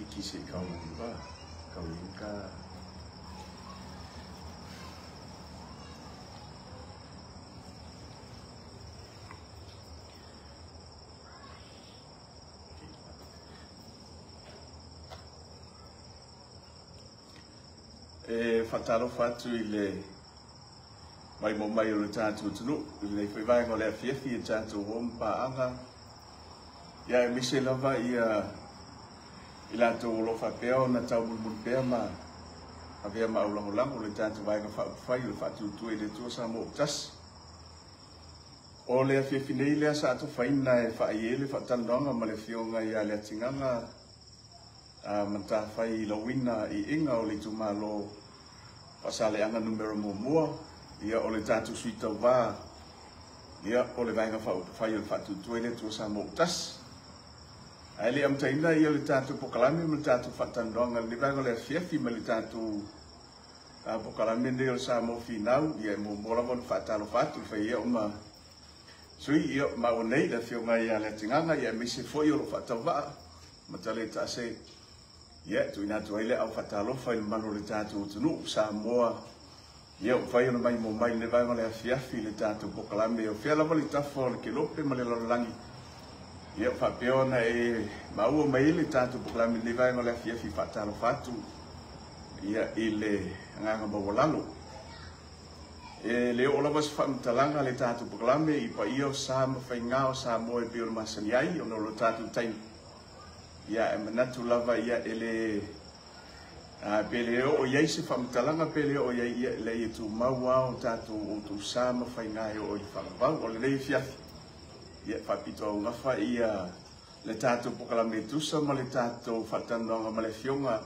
fiki se kau ba kau inka fatalo fatu ile mai mo mai o tatu tunu ile foi vai ngole fifi tatu wompa anga ya mise lava ia ila to lo fa peo na tau bul pea ma avia ma ulang ulang o le tatu vai ka fa ile fatu tu ile tu sa mo tas o le fifi nei le sa to fa ina e fa ile fa tandonga ma le fionga ia le tinganga manta fai lo wina I inga o le tumalo pasale anga numero mua ia o le tatu suita va ia o le vainga fai o fatu tuele tu sa mo tas ai le am taina ia le tatu pokalami mo tatu fatandonga le vainga le fiafi mo le tatu pokalami ne o sa mo finau ia mo mola von fatalo fatu fai ia uma sui ia ma o nei la fionga ia le tinganga ia mi se foi o fatava matale tase ia tu ina tu ile au fatalo fai mano le tatu tunu sa moa ia fai no mai mo mai le vai le fiafi le tatu pokalame o fia la vali tafo le kilope ma le langi ia fa peona e mau mai le tatu pokalame le vai le fiafi fatalo fatu ia ile nganga bawalalo e le ola was fam talanga le tatu pokalame I pa io sa ma fai ngao sa mo e pio masaniai o no lo tatu tai ia e manatu lava ia ele pele o ia se famtalanga pele o ia le tu maua o tatu o tu sama fai ngai o I whakapau o le fiafi ia whapito o ngafa ia le tatu pokalame tusa ma le tatu whatanonga ma le fionga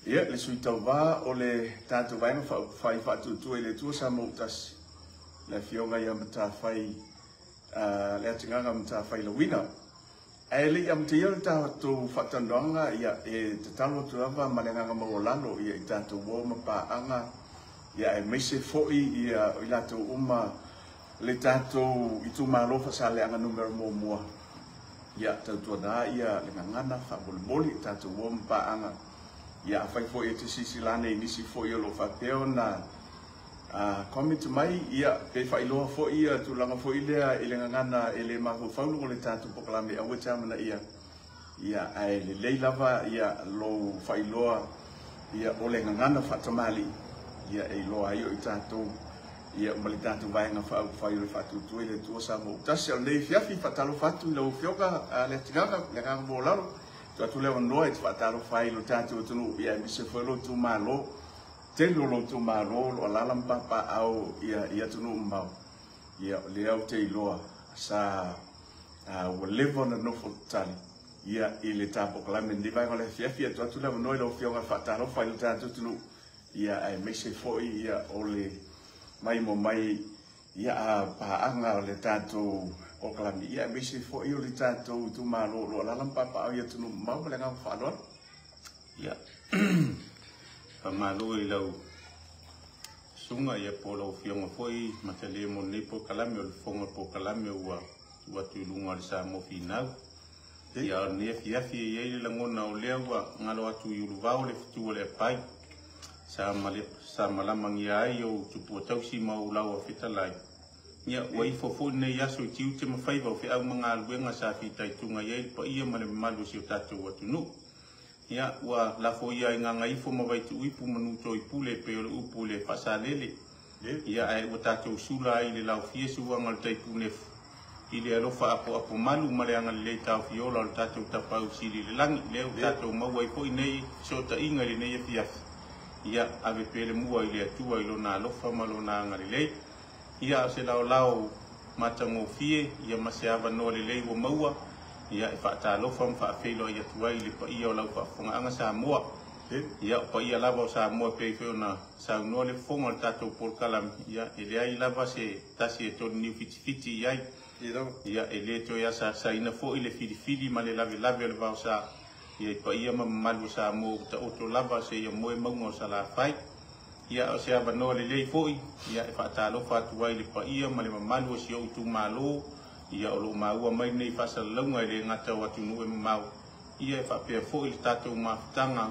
ia le suitau wā o le tatu vainga whai whatutu e le tua sa mautas le fionga ia mata whai le atinganga mata whai la wina ele am te ia tu fatandonga ia e te talo tu ava malenganga mawalalo ia I tatu woma pa anga ia e mese foi ia ila tu uma le tatu I tu malo fasale anga numero mua ia tatu na ia le ngana fa bolboli tatu woma pa anga ia fai foi te sisilane inisi foi lo fa peona comment mai ia pe fai loa fo ia tu langa fo ile ile ngana ele ma fo faulu le tatu pokalame a weta mana ia ai le leilava ia lo fai loa ia ole ngana fatamali ia e loa io I tatu ia mali tatu vai nga fai le fatu tu ile tu sa mo tasel le fiafi fatalo fatu lo fioka le tinga le nga bolalo tu le no et fatalo fai lo tatu tu ia mi se fo lo tu malo te lolo tu maro lo lalam papa au ia tunu mbau ia le au te loa sa o levo na no fotali ia ile tapo klame ndi vai ngole fiafi tu le no lo fionga fatalo fai lo tatu tunu ia ai mese foi ia ole mai mo mai ia pa anga le tatu o klame ia mese foi o le tatu tu maro lo lalam papa au ia tunu mbau le ngam fa ia Malu I lau sunga ia polo fionga foi matale mo nei po kalame o fonga po kalame ua tulunga le sa mo finau ia ne fiafi ia le ngona o lea ua ngalo atu yulu vau le fitu le pai sa malamang ia ai o tupu tausi mau lau a fitalai ia wai fofo nei aso tiu te mawhai vau fi au mga aluenga sa fitai tunga ia pa ia male malu si o tatu atunu ia wa la fo ia nganga ifo ma vai tu ipu manu to ipule pe o upule fasalele ia ai o tatu sula I le lau fiesu wa ngal tai pune I le alofa apo malu male anga le tau fiola o tatu tapau sili le langi le o tatu mau ai po nei so ta inga le nei fiaf ia ave pele mua I le atua I lo na alofa malo na anga le ia se lao matango fie ia maseava no le lei wo maua ia e fata lo fam fa felo ia tuai le pa ia lau fa fonga anga sa moa ia pa ia lava sa moa pe fe na sa no le fonga tato por kalam ia ele ai lava se tasi e ton ni fiti ia ia ele to ia sa ina fo ile fili ma le lave le va sa ia pa ia ma malu sa mo ta oto lava se ia mo mo sa la fai ia o se ava no le lei fo ia e fata lo fa tuai le pa ia ma le malu se o tu malo ia o lo maua mai nei fasa longa I le ngata watu nu e mau ia fa pe fo il tatou mafutanga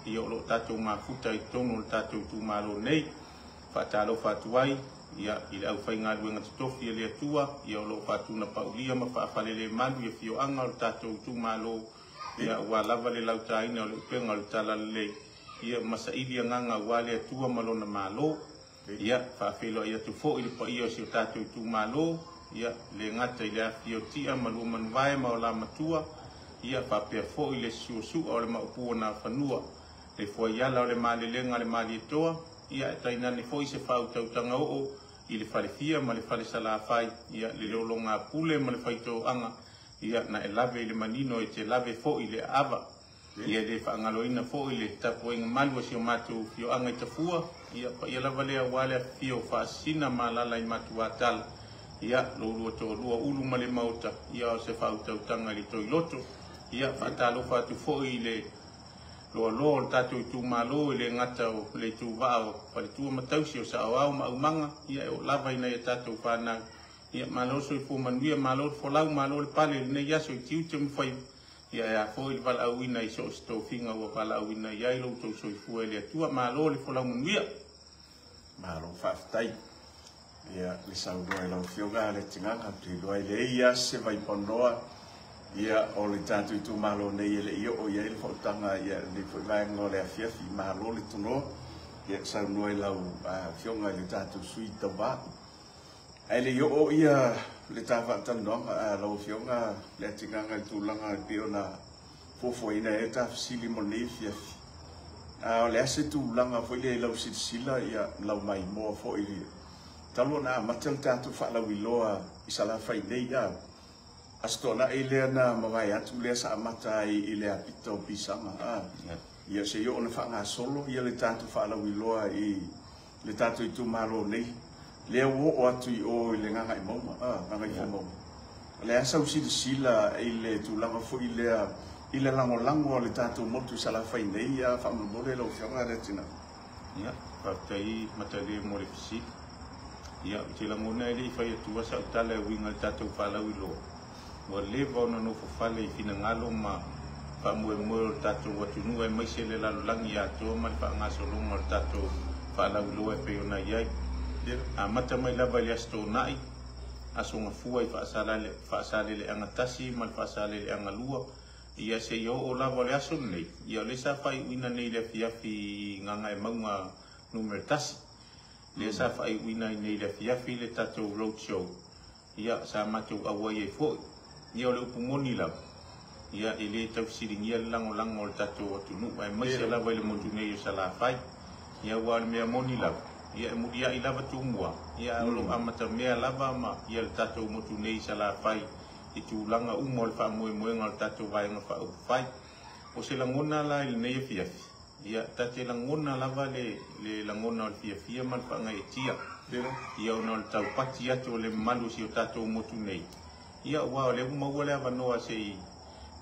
ia lo tatou mafuta I tonu le tatou tu malo nei fa talo fa tuai ia I au fai ngā luenga tofi ia le atua ia lo fa tuna paulia ma fa falele malu ia fio anga le tatou tu malo ia wa lava le lautaina o le penga le tala le ia masaili nganga wa le atua malona malo ia fa felo ia tu fo I le pa ia si tatou tu malo ia le ngata I le afio tia malu manvae ma o la matua ia fa pe fo I le susu o le maupu na fanua le fo ia la le malelenga le mali toa ia taina ni fo I se fa utautanga o I le falefia ma le fale sala fai ia le lolonga pule ma le faito anga ia na elave I le manino e te lave fo I le ava ia le fa ngaloina fo I le tapo inga malu si o matu fio anga I tafua ia pa ia lava lea wale fio fa sina malala I matu atala ia lulu to lua ulu ma le mauta ia se fa utautanga li toi loto ia fa talo fa tu fo I le lo tatou tu malo le ngata o le tu vao pa le tu matausi o sa au ma umanga ia o lava ina ia tatou pana ia malo so fu manuia malo fo lau malo le pale ne ia so tiu te mfai ia fo il val au ina I so sto finga o val au ina ia lo to so fu ele tu malo le fo lau manuia malo fa tai ia le sau do lo fioga le tinganga tu do ile ia se vai pondoa ia o le tatu tu malo nei ele io o ia il fotanga ia le foi vai ngole a fiafi malo le tuno ia sa noi lau fionga le tatu suita ba ele io o ia le tava tano lau fionga le tinganga tu langa piona fofo ina e ta sili moni fiafi le ase tu langa foi le lau sila ia lau mai mo fo I talo na matel tatu fa lau iloa isala fai nei ia astona ile na mawai atu le sa mata I le apito pisanga ia se yo ona fa nga solo ia le tatu fa la wiloa I le tatu tu malo nei le wo atu o le nga ngai moma nga ngai mo le asa usi de sila ile tu langa fo ile lango le tatu motu sala fa nei ia fa mo le lo fianga retina ia fa tai mata le mo le fisi ia te langona ile fa tu sa tala winga tatu fa la wiloa wa leva ona no fale fina ngalo ma fa mo tatu watu nu e mai se le la langi ya to ma fa nga so lo mo tatu fa la lo e pe ona ia a mata mai la valia sto nai aso nga fuai fa sale le anga tasi ma fa sale le anga lua ia se yo o la valia so nei ia le sa fa ina nei le fiafi nga e maunga numero tasi le sa fa ina nei le fiafi le tatu road show ia sa matu awai e foi ia le upumoni la ia ele tau siringia lango le tatou atu nu ai mai se lava le motu nei sa la fai ia wa me moni la ia mudia I lava tu mua ia lo amata me lava ma ia le tatou motu nei sa la fai I tu langa umo le fa moe le tatou vai nga fa fai o se langona la I nei fiafi ia tate langona lava le langona le fiafia mal fa nga etia ia ona le tau pati atu le malu si o tatou motu nei ia wa le mo le ava no se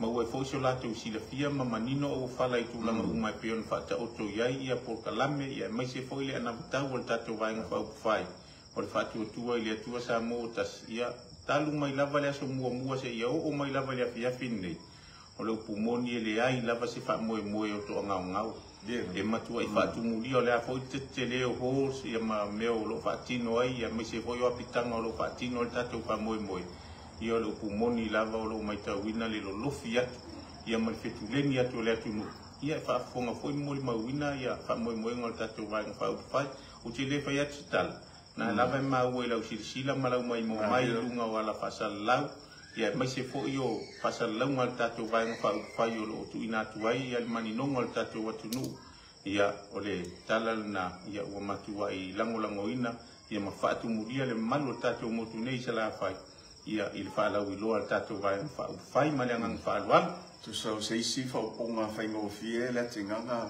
mo e fo so la tu si le fia ma manino o fala I tu langa uma peon fa ta oto ia ia por kalame ia mai se fo ile na ta o tatu vai nga fa fai o le fa tu ile tu sa mo tas ia talu mai lava le so mua se ia o mai lava le fia finne o le pumoni le ai lava se fa mo o to ngau e matua I fa tu muri o le fo te le o ho ia ma meo lo fa tino ai ia mai se fo yo apitanga o lo fa tino le tatu fa mo ia lo pumoni lava o lo mai tawina le lo lofi atu ia mal fetuleni atu le atu nu ia fa fonga foi mo le mawina ia fa mo ngol tatu vai fa fai o te le fa ia tal na lava ma o la sila malau mai mo mai lunga wala fa salau ia mai se fo io fa salau ngal tatu vai fa fai o lo tu ina tu ai ia mani no ngol tatu watu nu ia ole talal na ia o matua I lango ina ia ma fa tu muria le malo tatu mo tu nei sala fai ia il fa la wilo al tatu vai fa fai malangang fa alwal tu so se isi fa ponga fa ngo fie le tinganga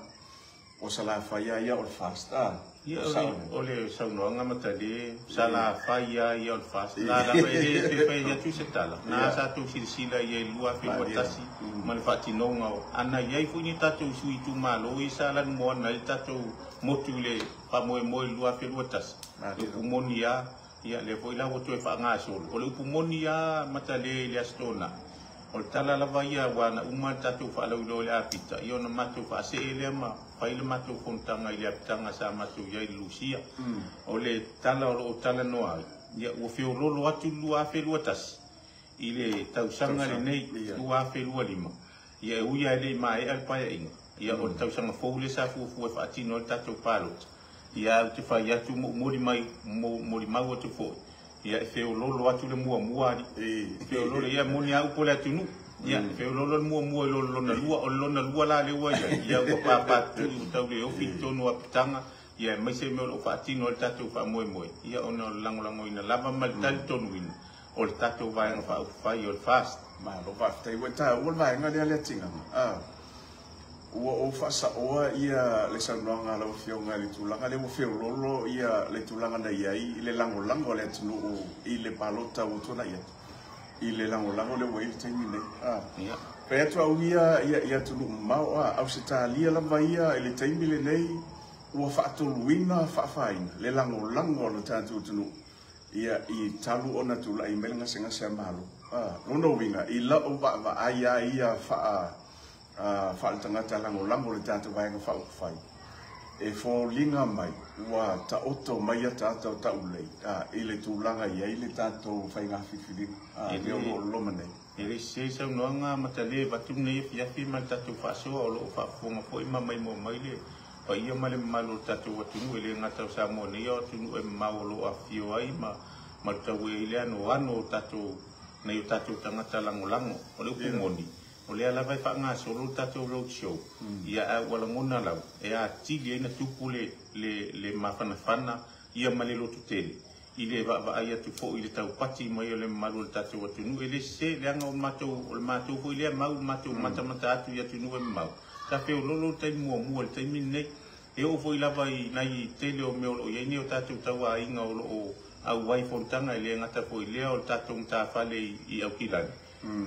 o sala fa ia o fasta ia ole sa no nga mata de sala fa ia o fasta la pe ia tu se tala na sa tu sila ia lua fe watasi man fa tinonga ana ia fu ni tatu sui tu malo I sala mo na tatu motule pa mo lua fe watasi ku monia ia le foi la woto e fa nga sol o le pumoni ia mata le astona o tala lava ia wana uma tatu fa lau lo le apita io na matu fa se ele ma fa ile matu fontanga ile apitanga sa matu ia Lucia o le tala o tala no ai ia o fio rolo atu lua fe lua tas ile tau sanga le nei lua fe lua lima ia uia le mai al pa inga ia o tau sanga fo le sa fu fa atino tatu palo ia te fa ia tu mo mai o te fo ia feo lolo atu le mua ni feo lolo ia moni au pole atu nu ia feo lolo mua lolo na lua la le wa ia ko pa tu tau le o fito no apitanga ia mai se me o fa tino tatu fa mo ia ona lango ina lava mal tal tonu ina o tatu vai fa o fast ma lo va tai wa ta o vai nga le tinga o fa sa o ia le sanonga lo fionga le tulanga le mo feo lolo ia le tulanga na ia i le lango le tunu i le palota o tona ia i le lango le wei tingi le ia pe tu au ia tunu mau au se talia la vai ia le tingi le nei o fa tuluina fa faina le lango le tatu tunu ia i talu ona tu la i melenga senga se malo no winga i la o va ia fa fa tangata lango le tatu vai nga fa fai e fo linga mai wa ta oto mai ta ulei ile tulanga ia ile tatu fai nga fifili ile lo mane ile se sa no nga matale batu nei fi ma tatu fa so o lo fa fo ma foi ma mai mo mai le pa ia male malo tatu watu ile nga ta sa mo ni o tu e ma lo a fio ai ma tau ile ano tatu nei tatu tangata lango o le kumoni o le ala vai fa nga solo tatu road show ia wala ngona la e a tili ina tupu le mafana ia male lo tutele ile va ia tu fo ile tau pati mai le malu tatu watu nu ele se le anga o mato fo ile mau mato mata atu ia tu nu e mau ta fe lolo tai mua tai minne e o fo ile vai nai tele o me o ia ni o tatu tau a inga o au wai fontanga ile ngata fo ile o tatu mta fale i au kilani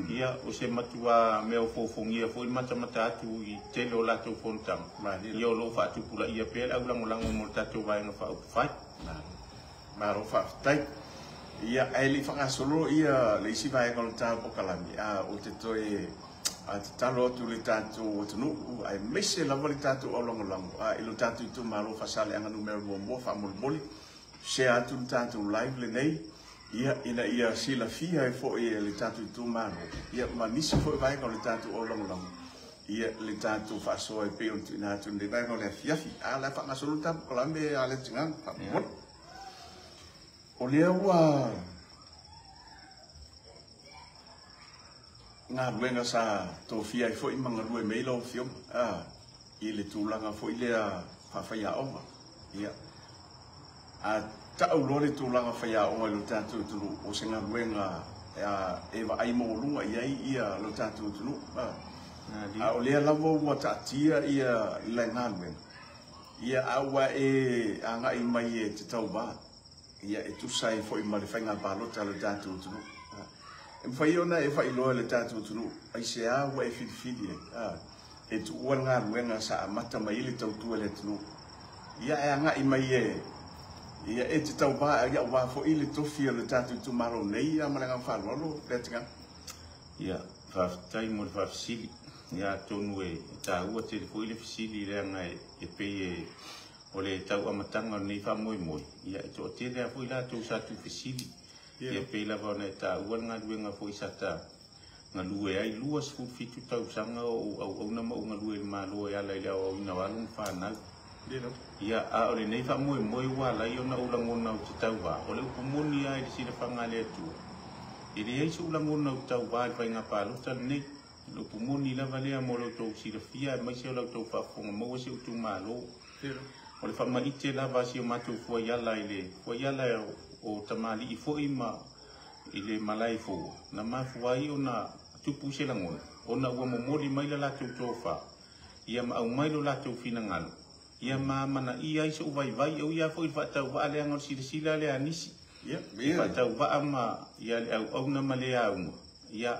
ia o se matua me o fofongia foi mata atu i tele o lato fontang ia o lo fa tu pula ia pele au lango mo tatu vai nga fa fai ma ro fa tai ia eli fa solo ia le si vai con ta po kalami o te toi a te talo tu le tatu o tunu ai mese la voli tatu o lango i lo tatu tu ma ro fa sale anga numero mo fa mol se atu tatu live le nei ia sila fia e fo e le tatu tu mano ia manisi fo vai con le tatu o long ia le tatu fa so e pe un tina tu le vai con le fiafi ala fa absoluta colambe ale tingan fa o le wa nga buenga sa to fia e fo i manga rue me lo fio i le tulanga fo i le fa fa ia o ia ta ulore tu langa faya o lo tatu tu o singa buenga e va ai mo lunga ia lo tatu tu o le lavo wa tatia ia le nganwen ia awa anga i mai e te tau ba ia e tu sai fo i male fanga ba lo tatu tu e fai ona e fai lo le tatu tu ai se awa e fili e tu wanga buenga sa mata mai le tau tu le tu ia anga i mai ia e te tau ba ia wa fo ile tofi le tatu tu maro nei ia malanga fa lolo letinga ia fa tai mo fa sili ia tonu e ta ua te fo ile sili le ngai e pe o le tau amatanga nei fa moi ia to te le fo ila tu sa tu sili ia pe la va na ta ua nga duenga fo isata nga lue ai luas fu fitu tau sanga o na ma nga lue ma lo ia la ia o ina walung fa na ia o le nei fa moi wa la yo na ulangona o te tau wa o le upumuni ai si le fanga le tu i le ai su ulangona o tau wa fa nga pa lo ta nei lo upumuni la vale mo lo to si le fia mai se lo to fa fonga mo se tu malo o le fa mai te la va si o matu fo ya la ile fo ya la o tamali i fo ima ile malai fo na ma fo ai ona tu puse la ngona ona wa mo moli mai la tu to fa ia ma au mai lo la tu fina ngalo ia mana ia iso vai o ia foi fa tau va le angor sila le anisi ia fa tau va ama ia au na male au ia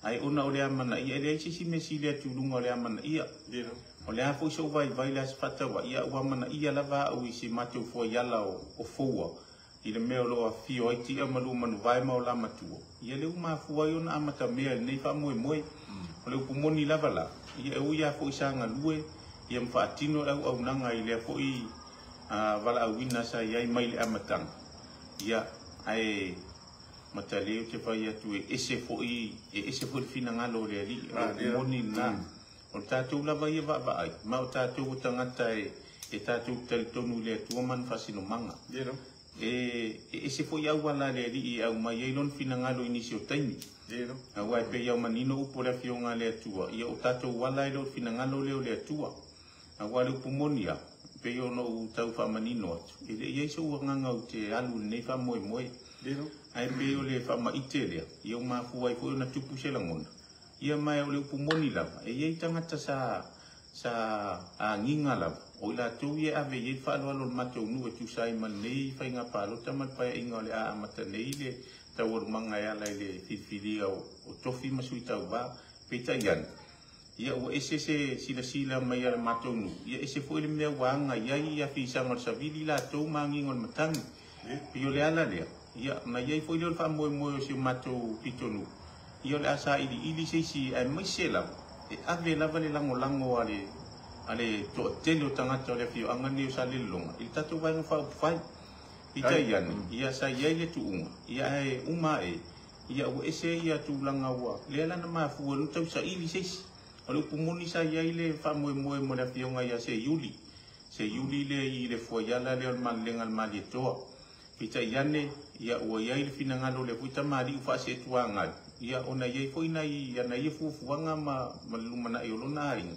ai ona o le mana ia le si mesi le tu lunga le mana ia o le afo iso vai la fa tau ia wa mana ia la va o isi matu fo ia la o foa I le mea lo a fio ai tia malu manu vai mau la matua. Ia leu mafua i ona amata mea nei wha moe moe. O leu pumoni lava la. Ia e uia fo i sanga lue. Ia mwhaatino au nanga i lea fo i wala au wina sa iai mai le amatanga. Ia ai mata leo te whai atu e ese fo i whina ngalo lea li. O pumoni na. O tātou lava ia wa ai. Ma o tātou tangata e tātou talitonu lea tua man whasino manga. E se foi au wala le ri au mai e lon fina ngalo inisi o taimi. Au ai pe iau manino upo le fionga le atua. Ia o tatou wala e lon fina ngalo leo le atua. Au wale upumonia. Pe iau no u tau wha manino atu. Ia iso ua ngangau te alu nei wha moe moe. Ai pe iau le wha maite lea. Iau mafua i fo na tupu se langona. Ia mai au le upumoni lava. E iei tangata sa nginga lava. O la tu ye ave ye fa lo matou nu e tu sai man nei fa inga pa lo tamal pa inga le a mata nei le tawor manga ya la le fifili o tofi masui tau ba pita yan ia o ese sila mai ya matou nu ia ese foi le me wanga ia fi sanga sa vili la tu mangi ngon matang pio le ala le ia mai ia foi le fa mo si matou pitonu ia le asa ili si ai mai sela ave la vale lango ale to tele o tangata le fio angani o sale longa il tatu vai no fai ita yan ia sa ia le tu unga ia e uma ia o ese ia tu langa wa le ala na mafu no tau sa ili ses o le pumoni sa ia ile fa mo le fio nga ia se yuli le i le fo ia la le man lenga mal le to ita yane ia o ia ile fina ngalo le puta mari fa se tuanga ia ona ia foi na ia na ia fu fuanga ma lumana e olona ringa.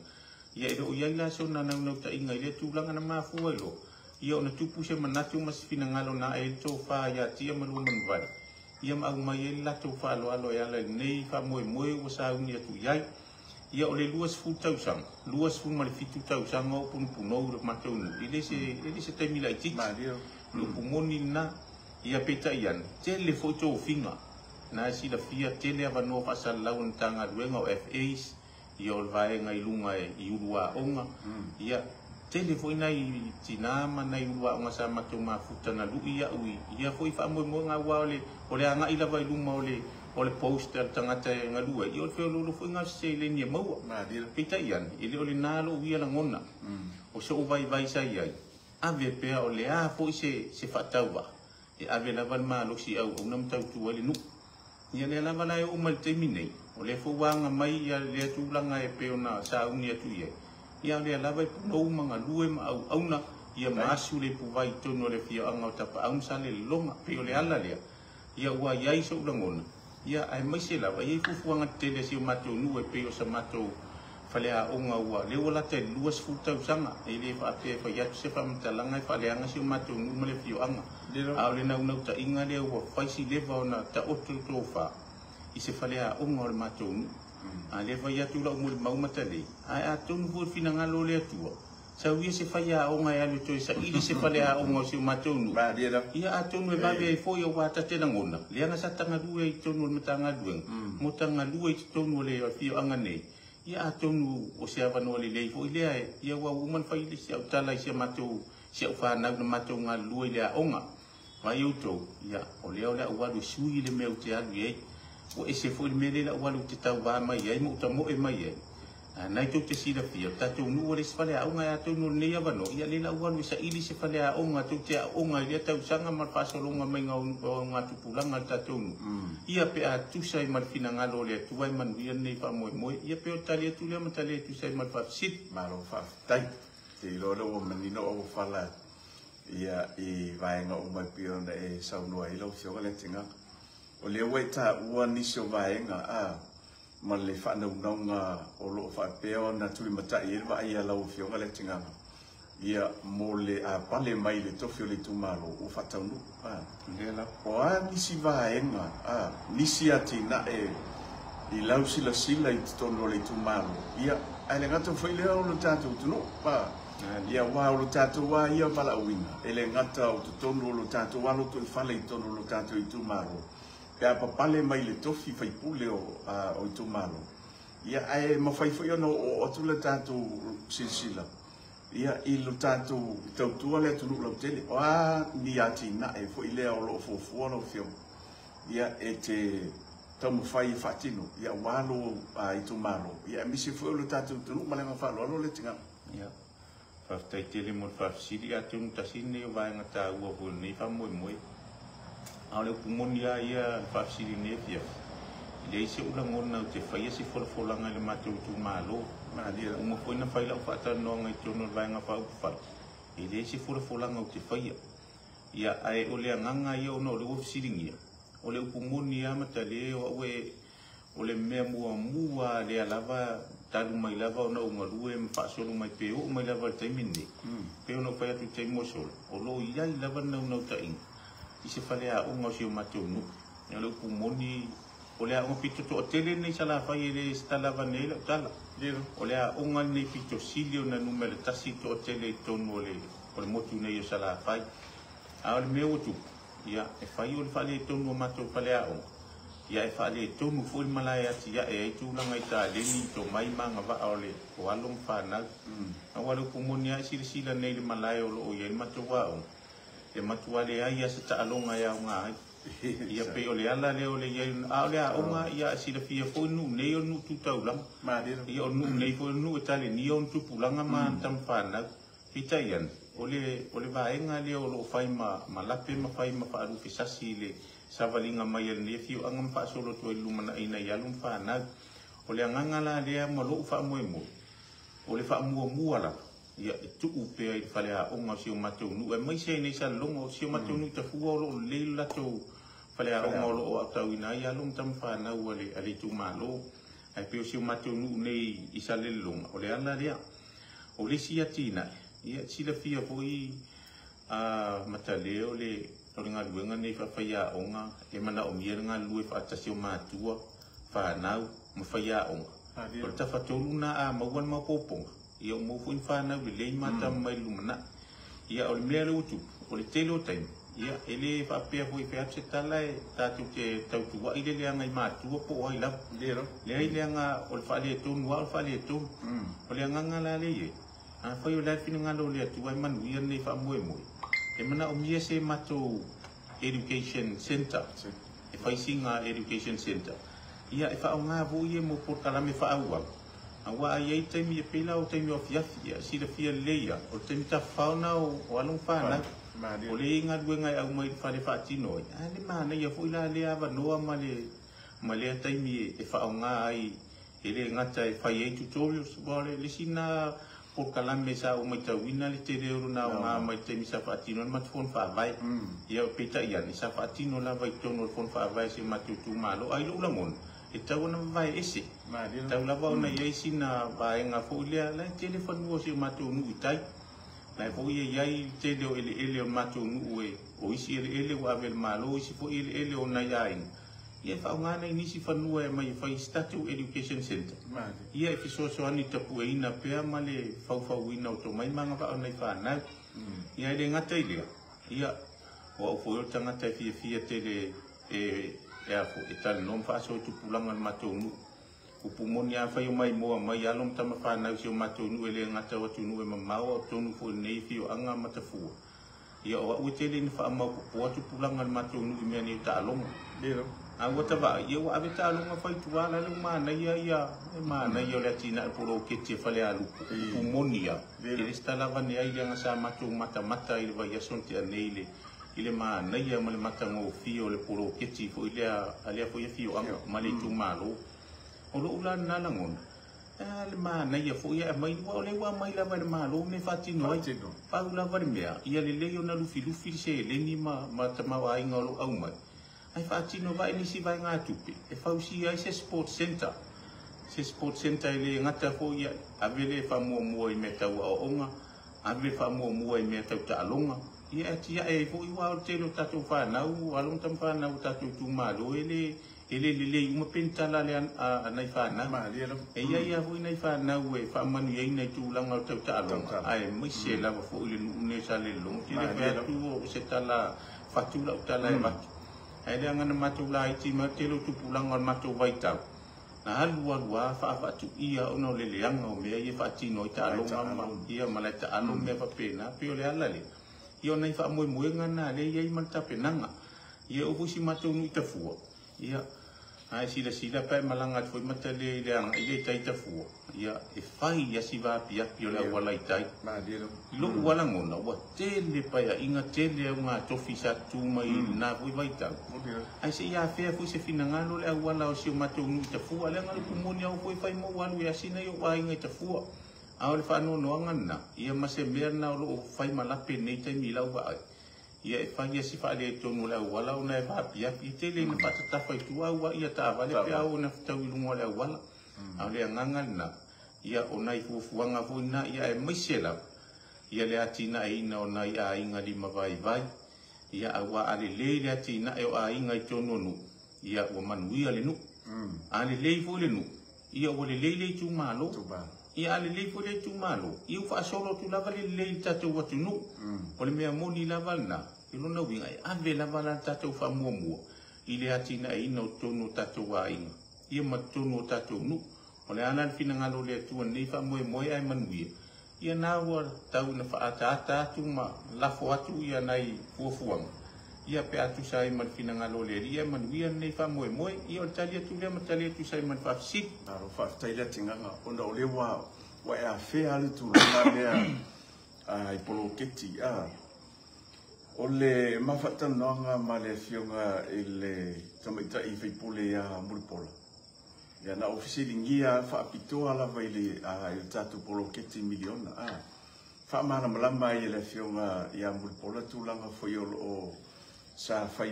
Ia e o iai la so na nau ta inga ile tūlanga na mafua ilo. Ia o na tupu se manatu mas fina ngalo na e tō wha ia tia malu manuvai. Ia ma au mai e la tō wha alo e ala nei wha moe o sa uni atu iai. Ia o le luas fu tausanga. Luas fu mali fitu tausanga o punupunou le mataunu. Ile se taimila i titi. Lupu moni na ia peta ian. Tele fo tō finga. Na si la fia tele avanoa whasala lau na tanga ruenga o FAs. Ia o vai ngai lunga i urua onga ia tele foi nai tinama nai urua onga sa matu mafuta na lu ia foi fa mo nga wale ole anga ila vai luma ole poster tangata nga lu ia fe lu foi nga se le ni mau ma dia pita ian ile ole nalo ia la ngona o so vai sa ia ave pe ole a foi se fatawa e ave la val ma lo si au nam tau tu ele nu ia le la vala e o mal terminei o le fuanga mai ia le tūlanga e peona sa uni atu ia. Ia le lava i punou manga lue ma au auna ia maasu le puwai tono le fia anga o tapa aunsa le longa peo le ala lea. Ia ua iai so ulangona. Ia ai mai se lava iai fufuanga tele si o matou nu e peo sa matou fale a onga ua. Le wala te luas futau sanga e le fa ate fa iatu se fa mtalanga e fale anga si o matou nu ma le fio anga. Au le nau ta inga le ua faisi leva ona ta otu tofa. I se fale a onga o le matou a le vai atu lau mule mau matale a tonu fu fina ngalo le atua sa uia se fai a onga e alu toi sa ili se fale a onga o se matou ia a tonu e babe e foi o wata tena ngona le anga sa tanga lue i tonu o le matanga luenga mo tanga lue i tonu o le fio anga nei ia a tonu o se avano le lei foi lea e ia ua uman fai le se au tala i se matou se au whanau na matou ngā lue le a onga mai utou ia o lea ualu sui le mea te alu ei o ese foi mele la walu te tau ba mai ai mo ta mo e mai ai nai tu te sila fia ta tu nu o le fale a unga tu no ne ava no ia le la walu sa ili se fale a unga tu te a unga ia tau sanga mal paso longa mai nga tu pulanga ta tu ia pe a tu sai mal fina ngalo le tu vai man ia nei fa mo ia pe o tali tu le matale tu sai mal fa sit maro fa tai te lo manino o fala ia I vai nga o mai pio na e sau no ai lo fio le tinga o le weta ua nisio vaenga a ma le whanaunga o loo whapeo na tui matai e wa ia lau fionga le tinganga ia mo le a pale mai le tofi o le tumaro o whataunu o a nisi vaenga a nisi ati na I lau sila I tono le tumaro ia ai le ngata whaile o lo tātou tunu ia wā o lo tātou wā ia wala uina e le ngata o tono o lo tātou walo tu I whale I tono lo tātou I tumaro Pea papale mai le tofi fai pule o tumalo. Ia ai mawhai fai ono o tula tātou silsila. ia ilu tātou tautua le tunu lau tele wa ni ati na e fo ile o lo fo fo no fio ia e te tamu fai fatino ia walo a itu malo ia misi fo lu tātou tunu male ma fa lo le tinga ia fa tai tele mo fa sili atu ta sine va ngata ua vo ni fa mo ale pumonia ia fa sili ne fia ile se ula ngona te fai si fo fo langa le matu tu malo ma dia uma foi na fai la fa ta no ngai tu no vai nga fa fa ile si fo langa te fai ia ai ole nganga ia no le ofisiringia ole pumonia matale o we ole mea mua le alava talu mai lava ona uma lue fa solo mai peo mai lava te mini peo no fa tu te mo solo o lo ia lava no ta in i se fale a unga si o mateu nu ole pumoni ole a unga pito to tele nei sala fa ile sta lava nei la tala ole a unga nei pito silio na numero tasi to tele to ole ole motu nei sala fa a ole meu tu ia e fa ole fale to no mateu fale a unga ia e fale to mu fo malaya ti ia e tu langa ita le ni to mai manga va ole o along fa na a wale pumoni a sila nei le malaya o ia mateu wa e matua le ai se ta alonga ia nga ia pe ole ala le ole ia ole a onga ia si le fia fo nu ne o nu tu tau lam ma ia o nu ne fo nu tale ni on tu pulanga ma tam fana pitaian ole va enga le o fai ma lape ma fai ma fa ru fisasi le savalinga mai le fio anga fa solo to lu mana ina ia lum fana ole anga la le ma lo fa mo ole fa mo la ia tu upe ai fale a onga si o mateu nu e mai sei nei sa longo si o mateu nu ta fuo lo le la to fale a onga lo o tau ina ia long tam fa na wale ali tu malo ai pe si o mateu nu nei isa le longa o le ana ria o le si atina ia si la fia foi a matale o le nga luenga nei fa ia onga e mana o mia nga lue fa ta si o matua fa na mo fa ia onga o ta fa toluna a mawan ma poponga ia mo fu infana le mata mai lumana ia o mele utu o le telo time ia ele fa pe fu fe apse tala e tatu ke tatu wa ile le ngai ma tu po ai la le ile nga o fa le tu wa fa le tu o le nga la le ye a fa yo la fina nga lo le tu ai man wi ne fa mo e mana o mie se mato education center e fa singa education center ia e fa nga vo ye mo por kala me fa awa awa ai te mi pela o te mi ofia si le fia leia o te mi ta fauna o along fana o le inga duenga au mai fa le fa tino ale mana ia foi la le ava noa ma le te mi e fa nga ai ele ngata e fa ye tutorials bole le sina por kala me sa o mai ta wina le te euro na nga mai te mi sa fa tino ma fon fa vai ia pita ia ni sa fa tino la vai tono fon fa vai se ma tu malo ai lo lamon e tau na vai ese tau lava ona ia sina vaenga fo ia la telefon wo si matu nu itai la fo ia ia tele o ele o matu nu e o isi ele o avel malo isi fo ele o na ia ia fa ngana ni si fanu e mai fa statu education center ia e so ani tapu e ina pe male fa wina o to mai manga fa ona fa na ia ele ngata ia o fo o tanga te fia tele e a fo e tal non fa so tu pulanga matu nu o pumoni a fai mai mo mai alom tama fa na si o matu nu ele ngata o tu nu e mamao tu nu fo nei fio anga matafu ia o tele ni fa ma po tu pulanga matu nu me ni ta long a wata va ia o ave ta long fa tu ala lu ma na ia ma na ia le tina puro ke te fale alu pumoni a ele sta lava ne ai nga sa matu mata ile va ia son te neile ile ma na ia ma le mata ngo fio le puro ke ti fo ile ale fo ia fio anga ma le tu malo o lo ula na langon le ma na ia fo ia mai wa le wa mai la le malo me fati no pa ula va mea ia le le na lu filu se le ni ma ta ma wa inga lo au mai ai fati no va ni si va nga tupi e fa usi ai se sport center ile ngata fo ia avele fa mo i meta wa onga ave fa mo i meta ta longa ia tia e fo i wa te lo tatu fa na u alon tam fa na u tatu tu malo ele uma pentala le anai fa na e ia fu nai fa na we fa manu ye nei tu langa tau ta long ai mai se la fo ile ne sa le long ti le fa tu se tala fa tu la tala e mat ai le ngana matu la i ti ma te lo tu pulanga matu vai tau na alua whaafatu ia ona o le leanga o mea ia whaatino i ta alonga ia malai ta alonga mea whapena pio le alale. Ia ona i wha moe moe ngana le ia i malta penanga. Ia upusi matou nui ta fua. Ia ai sila pae malanga foi mata le leanga i le tai ta fua. Ia e whai ia si vapia pio le wala i tai. Lo wala ngona wa tele pae inga tele au ngā tofi sa tu mai na vui vai tau. Ai se ia fea fui se finangalo le wala o si o matou nui ta fua. Le ngalo kumoni au foi fai mo walu e asina i o wa inga i ta fua. Au le whanau noanga na. Ia mase mea na o lo fai malape nei tai mi lau wa ai. Ia e whangia si whaale e tonu le au wala o na e vapia. I tele na patatafa i tua ua ia ta avale pe au na tau i lunga le au wala. Au le anganga na. Ia o nai fuafuanga fuina ia e maisela. Ia le atina e ina o nai a inga lima vai vai. Ia a wa ale le atina e o a inga i tonu nu. Ia o manuia le nu. Ale le fu le nu. Ia o le le tu malo. Ia ale le fu le tu malo. Ia fa solo tu lava le tatu watu nu. O le mea moni lava na. Ilo na winga e ave lava la tatu fa mua mua. I le atina e ina o tonu tatu wa inga. Ia ma tonu o tatu nu. O le ana fina ngalo le atua nei fa moe moe ai manuia. Ia nā ua tau na fa ata atu ma lafo atu ia nai fuafuanga. Ia pe atu sai man fina ngalo le ia manuia nei fa moe moe. Ia o tali atu lea ma tali atu sai man fa fisik. Naro fa taila tinganga. Onda o le wa e a fea le tu langa mea ai polo keti. O le mawhata noanga ma le fionga i le tamaita i whipule ia muripola. Ia na ofisili ngia whaapitoa la vai le il tatu polo keti miliona. Whaamana malama i le fionga ia muripola tūlanga foi o sa vai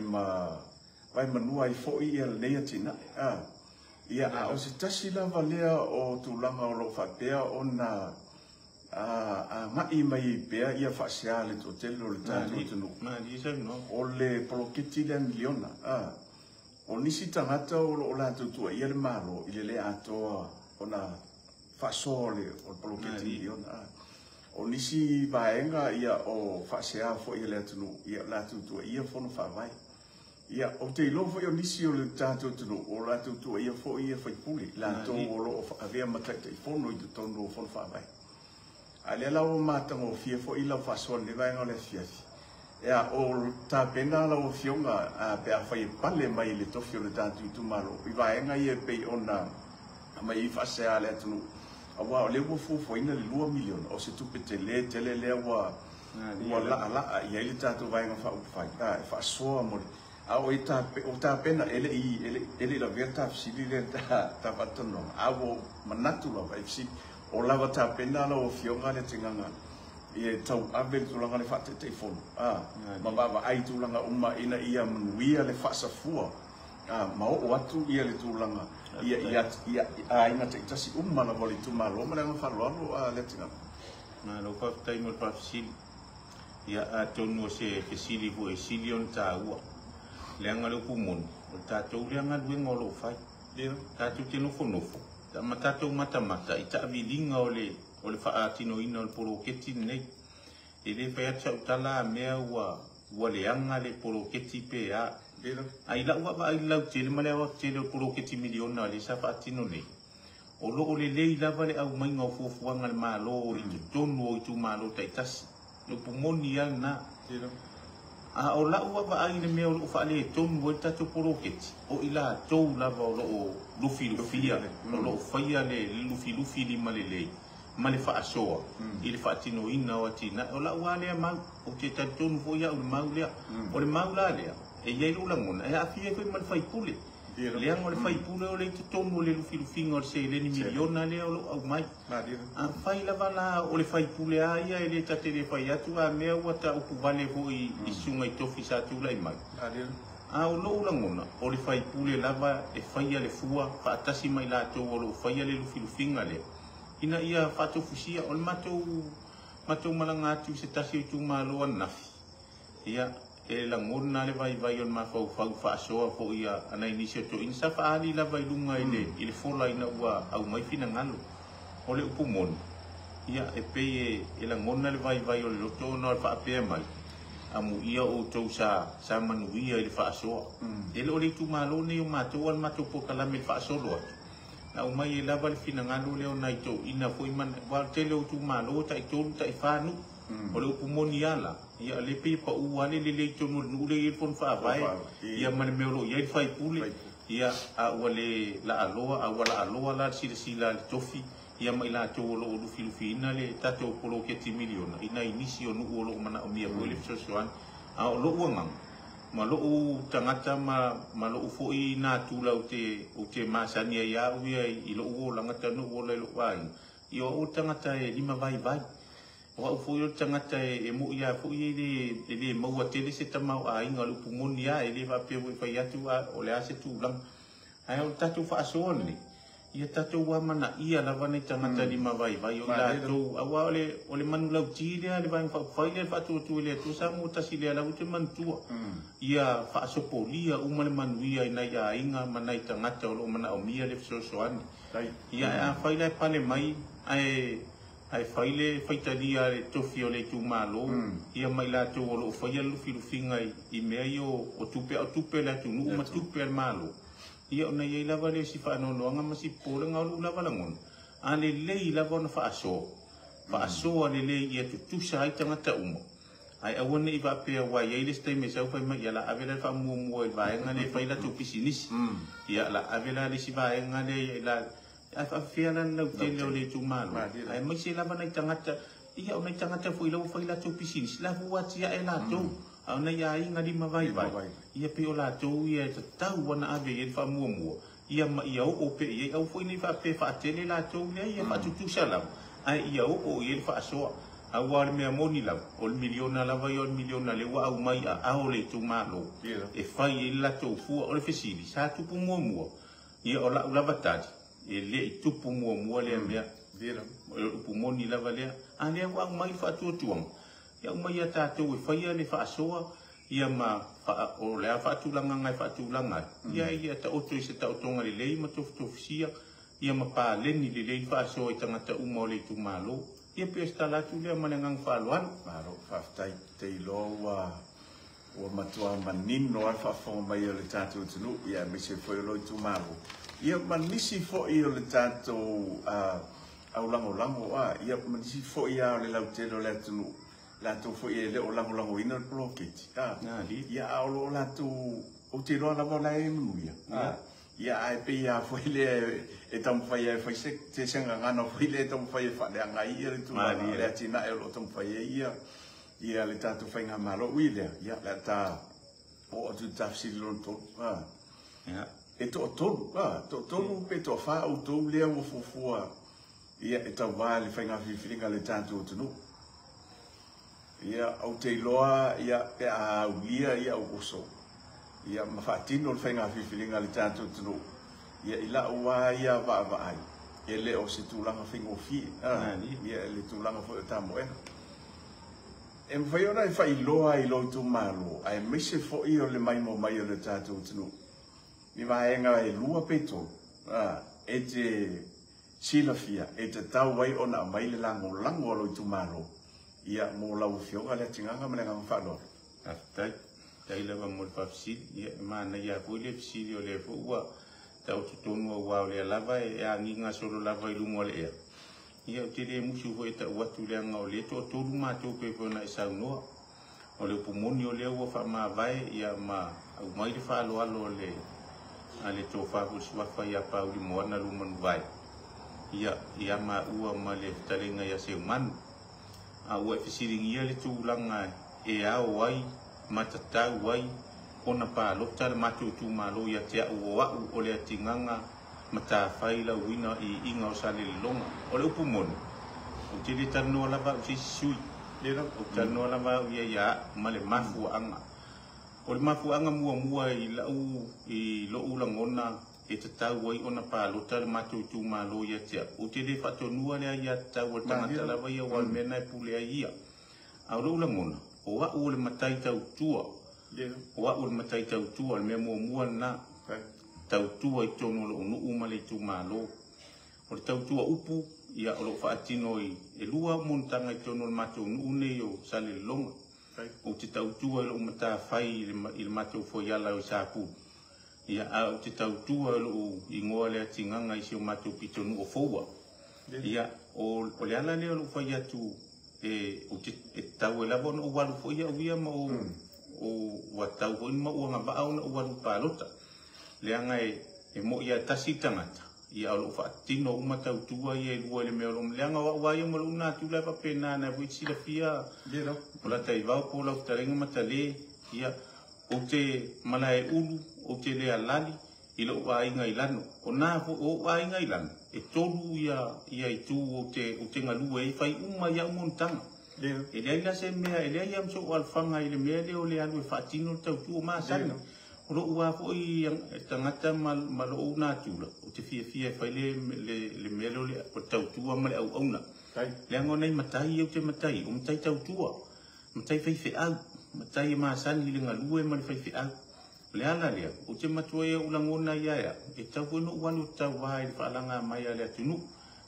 manua i foi ia lea tina. Ia o se tasi lava lea o tūlanga o lo whapea o na ngai mai pea ia whaasea le totelo le tātu tunu. O le polo keti le miliona. O nisi tangata o la tutua ia le malo i le atoa o na whaasole o polo keti miliona. O nisi vaenga ia o whaasea fo ia le atunu ia la tutua ia fono whaavai. Ia o te ilo fo o nisi o le tātou tunu o la tutua ia fo ia whaipuli. La to o lo o avea mataita i fono i te tono o fono whaavai. A le lau matanga o fia fo ila whaasole le vaenga o le fiafi. Ea o ta pena la o fionga pe a fai pale mai le tofi o le tātou i tumalo. I vaenga ia pei ona mai i whaasea le atunu. Awa o le ua fuafuaina le 2 miliona o se tupe te le lea ua laa ia i le tātou vaenga whaupawhai. E whaasoa mori. A o ta pena ele la vea ta fisili le ta whatanonga. A o manatu la vai fisili. O lava ta pena la o fionga le tinganga. Ia tau avel tulanga le whate te fono. Mabawa ai tulanga uma ina ia manuia le whaasafua. Ma o atu ia le tulanga. Ia ina te itasi uma na wali tumalo. Ma lenga whaloalo le tinganga. Nā lo whaftai mo whafisili. Ia a tonu se fisili fu e silion tā ua. Leanga le kumon. O tātou leanga luenga o lo whai. Tātou te nofo nofo. Ma tātou mata i ta avilinga o le whaatino ina o le polo keti nei. E le whai ata utala mea ua leanga le polo keti pe a. Ai la ua ai lau tele ma le awa tele o polo keti miliona le sa whaatino nei. O lo o le lei lava le au mainga o fuafuanga le malo o i tonu o i tu malo taitasi. No pumoni al na. O la ua va ai le mea o lo whaale e tonu o i tatu polo keti. O i la tau lava o lo lufi-lufia. O lo whaia le lufi-lufi lima le lei. Ma le whaasoa. I le whaatino ina o atina. O la ua lea mau. O te tatonu fo ia o le mau lea. O le mau la lea. E iei lo langona. E a fia koe ma le whaipule. Leanga o le whaipule o le te tonu o le lufi-lufinga o le se leni miliona lea o lo au mai. A whai lava la o le whaipule a ia e le tate le whai atu a mea ua ta upu vale ho i sunga i tofi sa tu lai mai. A o lo langona o le whaipule lava e whaia le fua whaatasi mai la tau o lo whaia le lufi-lufinga lea. Ina ia whatou fusia o le matou malanga atu se tasi o tu malo nafi. Ia e langona le vai o le mafau whaasoa fo ia ana inisio to insa whaali la vai lunga i le fola ina ua au mai fina ngalo. O le upumoni. Ia e pei e langona le vai o le loto na le whaapea mai. Amu ia o tau sa manuia i le whaasoa. E le o le tu malo ne o matou al matou po kalame le whaasoa atu. na umai e lava le finagalo leo nai to ina foi man wa tele o tu malo tai tolu tai fanu o le upumoni ala ia le pe pa uale le tonu no le il fon fa vai ia man me lo ia fai pule ia a wale la aloa a wala aloa la sila le tofi ia mai la to lo lu filufina le tato polo ke ti miliona ina inisi o no lo mana o mia o le sosoan a lo uangang ma lo tangata ma lo foi na tula o te masania ia uia I lo o langata no o le lo vai io o tangata e lima vai o foi o tangata e mo ia foi le mo tele se tamau a inga lo pumonia e le va pe o fai atu o le ase tu lang ai o tatu fa sone ia tatu wa mana ia la vane tangata lima vai o la tu awa o le manu lau tile le vai fa fai le fa tu le tu sa mo tasi le la tu man tu ia fa sopolia uma le manu ia ina ia inga mana tangata o lo mana o mia le so soani ia a fai le pale mai ai faile faitalia le tofi o le tu malo ia mai la tu o lo fai lu filufinga I mea o tupe la tu nu ma tupe al malo ia ona ia lava le si fa no nga ma si pola nga lu lava langon ale le lava na fa aso ale le ia tu sai tanga ta umo ai awone I va pe wa ia le stai me sa fa ma ia la avela fa mu va nga le faila tu pisinis ia la avela le si va nga le la a fialan lau tele o le tu malo ai mai se lava na tangata ia ona tangata foi lau faila tu pisinis la fuatia e la tu ona ia inga di mavai ia pe o la tu ia tau wana ave ia fa mua ia ma ia o pe ia au foi ni fa pe fa tele la tu ia fa tu salam ai ia o ia fa so awar me amoni la o miliona la vai o miliona le wa au mai a o le tu malo e fai la tu fu o le fesili sa tu pu mua ia o la batati e le tupu mua le mea upumoni lava lea a lea wa mai fa tuang ia mai ata tu fai le fa soa ia ma fa o le fa tu langa ngai fa tu langa ia ta o tu se ta o tonga le ma tu fisia ia ma pa le ni le fa so I tangata uma le tu malo ia pe sta la tu le manangang fa loan maro fa tai te lo wa matua manino alfa fo mai le tatu tunu ia me se foi lo tu malo ia manisi fo I le tatu au lango ia manisi fo ia le lautelo le tunu la tu fo ia le o lango ina blocket ia au la tu o te lo la vola e muia ia ai pe ia fo le e tam fai e fai se te senga ngano fo le tam fai fa le ngai ia tu le tina e lo tam fai ia le tatu fai nga malo wile ia la ta o tu tafsi lo to ia e to pe to fa o to le mo fofua ia e ta vale fai nga filinga le tatu tunu ia au te loa ia pe a ia o so ia ma fatino fai nga filinga le tatu tunu ia ila wa ia va ai ele o se tu langa fingo fi ia le tu langa fo ta mo e fai ora fai loa I lo tu malo ai me se fo io le mai mo mai le tatu tunu mi va enga e lua peto e te silafia e te tau wai ona mai le lango lo tu malo ia mo lau fioga le tinganga menanga falo tai lava mo fa fsi ia mana ia pule fsi o le fo wa tau tonu wa le lava e anginga solo lava I lungo le ia te le musu fo e ta watu le nga o le to tolu ma to pe fo na isa no o le pumoni o le wa fa ma vai ia ma au mai le fa lo le ale to fa ko swa fa ia pa u mo na lu man vai ia ma ua ma le talenga ia se man a ua fisiringi ia le tūlanga e ao wai matatau wai ona pa lota le matu tu malo ia te au o le atinganga mata faila wina I inga o sale longa o le upumoni o te le tano lava o sui le o tano lava ia ma le mafu anga o le mafu anga mua I lo ulangona e te tau wai ona pa lota le matu tu malo ia te o te le fatonua le ia tau o tangata lava ia wal mena e pule ia au lo ulangona o wa o le matai tau tua o wa o le matai tau tua le mea mua na tau tua I tono lo no uma le tu malo o le tau tua upu ia o lo faatino e lua montanga I tono le matou no ne o sale longa o te tau tua lo mata fai il matou fo yala o sapu ia au te tautua lo ingoa le atinganga i se o matou pitonu o foua. Ia o le ala leo lo fai atu o te tau e lava o walu fo ia uia ma o watau hoi ma ua ngaba au na walu palota. Leanga e mo ia tasi tangata. Ia o fa tino uma tautua ia lua le meo lom. Leanga wa ia mo lo una tu leva pena na vui sila fia. Ola tai vau po lau tarenga matale. Ia o te malae ulu, o te lea lali, ila o ainga ilano. O nā o ainga ilano. E tolu ia i tū o te ngalua e whai uma ia umontanga. E lea ila se mea, e lea ia mso o alwhanga i le mea leo le alu e whaatino tau tū o maasana. O lo ua po i tangata ma lo o nā tūla. O te fia e whai le mea leo le o tau tūa ma le au auna. Lea ngonei matai au te matai, o matai tau tūa. Matai whai whi au. Matai e maasana i le ngalua e ma le whai whi au. Le ala lea, o te matua ia ulangona ia e tau wano wanu tau wahai le whaalanga mai a lea tunu.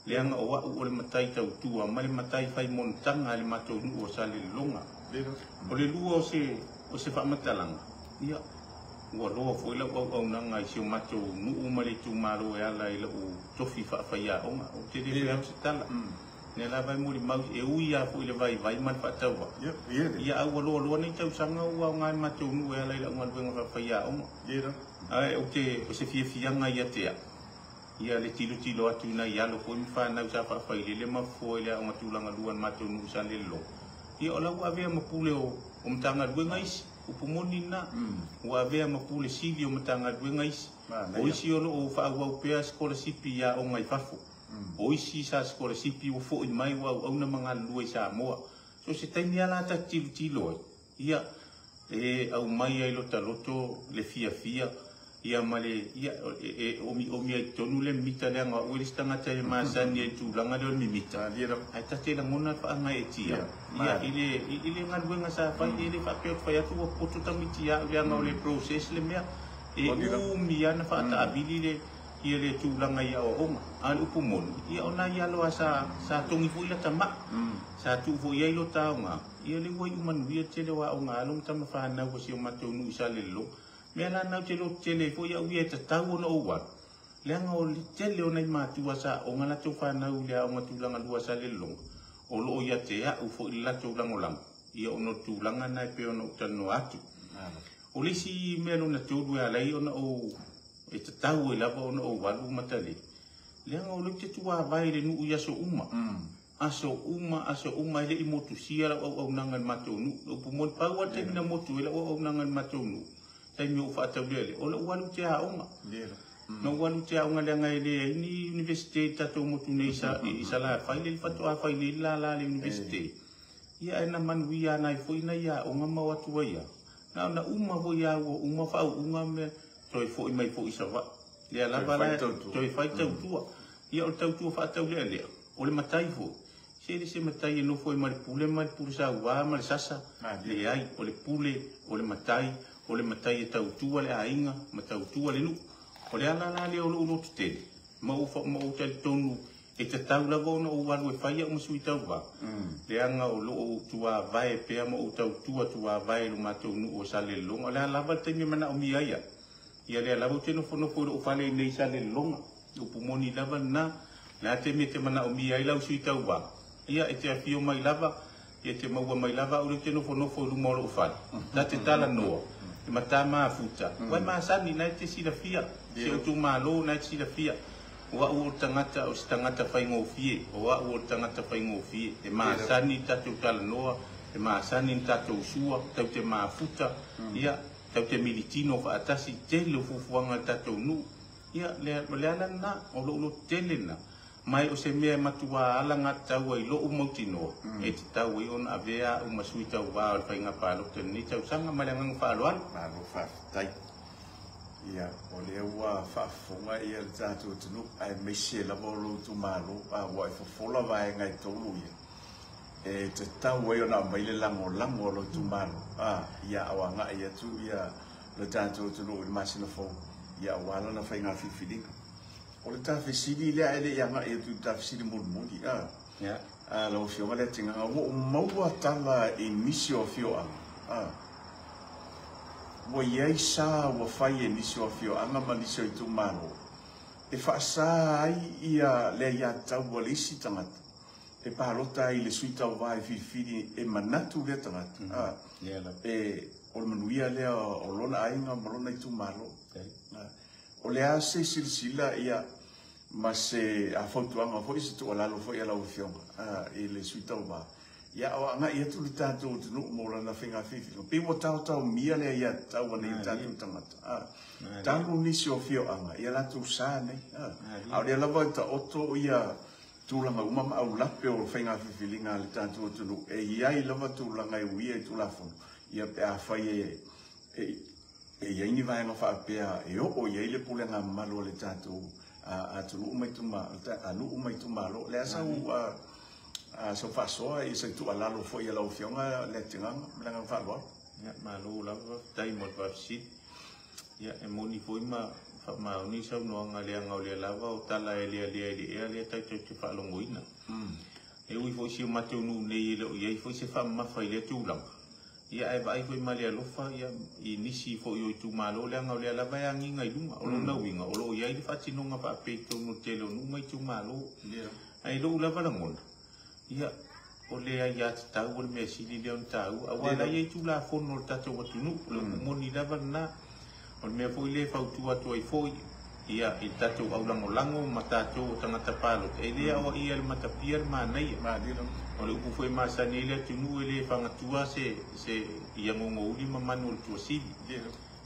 Leanga o wau o le matai tau tua, ma le matai whai montanga le matou nu o sa le longa. O le lua o se whaamatalanga. Ia, ua loa fo ila au nanga i se o matou nu o ma le tūmaro e ala ila o tofi whaafaya onga. O te le au se tala. Ne la vai muri mau e ui a fo ile vai man whaataua. Ia au loa nei tau sanga ua o ngai matou nu e ala ila o ngaluenga whaafaya onga. Ai o se fianga ia tea. Ia le tilo atu na ia lo ko mi whanau sa whaafai le mafo ile o ngatulanga luan matou nu sa le lo. Ia o lau avea mapule o mtanga luenga isi. Upumoni na. O avea mapule sili o mtanga luenga isi. O isi o lo o whaawau pea skola sipi ia o ngai whafo. O isi sa skola sipi o fo i mai wau au na mga lua i sa moa. So se taimi ala ta tilo ia au mai ai lota loto le fia ia male ia o mi ai tonu le mita le anga o le stangata e masani e tūlanga le o mi mita. Ai tate la ngona wha anga e tia. Ia ile ngaluenga sa whai ile whapea whai atu o poto tamiti ia le anga o le process le mea. E umi ana wha ata abili le ia le tūlanga ia o onga. Al upumoni. Ia ona ia loa sa tongi fu ila tama. Sa tu fu ia ilo taonga. Ia le wai umanu ia tele wa o ngā along tama whanau ko si o matou nu isa le lo. Mea la nau te lo tele fu ia uia te tau ona owa. Leanga o le tele o nei mātua sa o ngā lato whanau lea o ngā tūlanga lua sa le long. O lo o ia te a ufo i lato langolang. Ia ono tūlanga nai pe ono utano atu. O lisi mea lo na tūru e alai ona o e te tau e lava ona o walu matale. Leanga o le te tua vai le nuu i aso uma. Aso uma ele i motu siara au nangan matou nu. O pumon paua te mina motu ele au nangan matou nu. Tai mi o whaatau lele. O le walu te haonga. No walu te haonga leanga ele ini universite tatou motu nei isa la whaile li whatoa whaile la le universite. Ia e na manui a nai fo ina ia o ngama watua ia. Na uma ho ia o uma whau unga me toi fo i mai fo isa wa. Lea lava la toi whai tautua. Ia o tautua whaatau lele. O le matai fo. Se matai e no foi mal pule sa wa mal sasa. Le ai o le pule o le matai e tautua le ainga ma tautua le nu. O le ala le o lo tete. Ma o te tonu e te tau lava ona o walu e whaia o masui tau wa. Le anga o lo tua vai pea ma o tautua tua vai lo matou nu o sa le longa. Le lava te mi mana o mi aia. Ia le lava te no fono o whale nei sa le longa. O pumoni lava na. Na te me te mana o mi ai lau sui tau wa. Ia e te afio mai lava, ia te maua mai lava, ure te nofo lumoro o whare. Ta te tala noa, te mata maa futa. Wai maa sani, nai te sila fia, se o tu maa lo, nai te sila fia. O au o tangata, o si tangata whai ngō fie, o au o tangata whai ngō fie. E maa sani tatou tala noa, e maa sani tatou sua, tau te maa futa, ia, tau te militino wha atasi, tele o fufuanga tatou nu. Ia, le ala na, o lo tele na. Mai o se mea matua alanga tau ai lo umautino. E te tau i on avea o masui tau wā o whainga pālo. Te ni tau sanga malangang whaaloan. Malo whaatai. Ia, o le ua whaafonga ia le tātou tunu. Ai meise lava o lo tu malo. A wai whafola vai ngai tolu ia. E te tau ai ona maile lango lo tu malo. Ia awanga ia tu ia le tātou tunu i masina fo. Ia wala na whainga whiwhiringa. O le tawhesiri lea ele ianga e tu tawhesiri murumuri. Lau whionga lea tinga. O maua tala e misi o whioanga. wa iai sa wa fai e nisi o fio anga ma nisi o itu malo. E whaasa ai ia le ia tau wa lisi tangata. E pahalota ai le suita o vai whiwhiri e manatu le tangata. E o le manuia lea o lona ainga ma lona itu malo. O le a se silsila ia ma se a fautuanga fo isi tu alalo fo ia lau fionga. E le suita o vai. Ia o anga ia tu le tātou tunu mo lana whinga whiwhi. Pi mo tau mia lea ia tau wane i tātou tangata. Tangu nisi o fio anga, ia latu sā nei. Au rea lawa ta oto ia tūlanga umama au lape o whinga whiwhilinga le tātou tunu. E iai lawa tūlanga e uia i tūlafunu. Ia pe a whai e iaini vaenga whaapea e o iai le pulenga malo le tātou a tunu umai tumalo. Le asa u so whasoa i sa tu alalo fo ia lau fionga le tinganga, mlanga whaaloa. Ia malo lawa, taimot wafsit. Ia e moni foi ma ni sa no nga le nga le lava o tala e le tai te whalongoina. E ui foi si o mateu nu nei le o iai foi se wha mawhai le tūlang. Ia e vai foi ma le alofa ia i nisi foi o tu malo le nga le lava e angi ngai lunga o lo na winga o lo iai le whatinonga wha peto no te lo nu mai tu malo. Ai lo lava langona. Ia o le ai at tau o le mea sili leon tau. Awala iai tu la fono le tato watunu. Le moni lava na. O mea foi le fautua atu ai foi. Ia i tato au lango ma tato tangata palo. E lea o ia le matapia le manai. O le upu foi masani le tunu e le whangatua se ia ngongo uli ma manu le tua sili.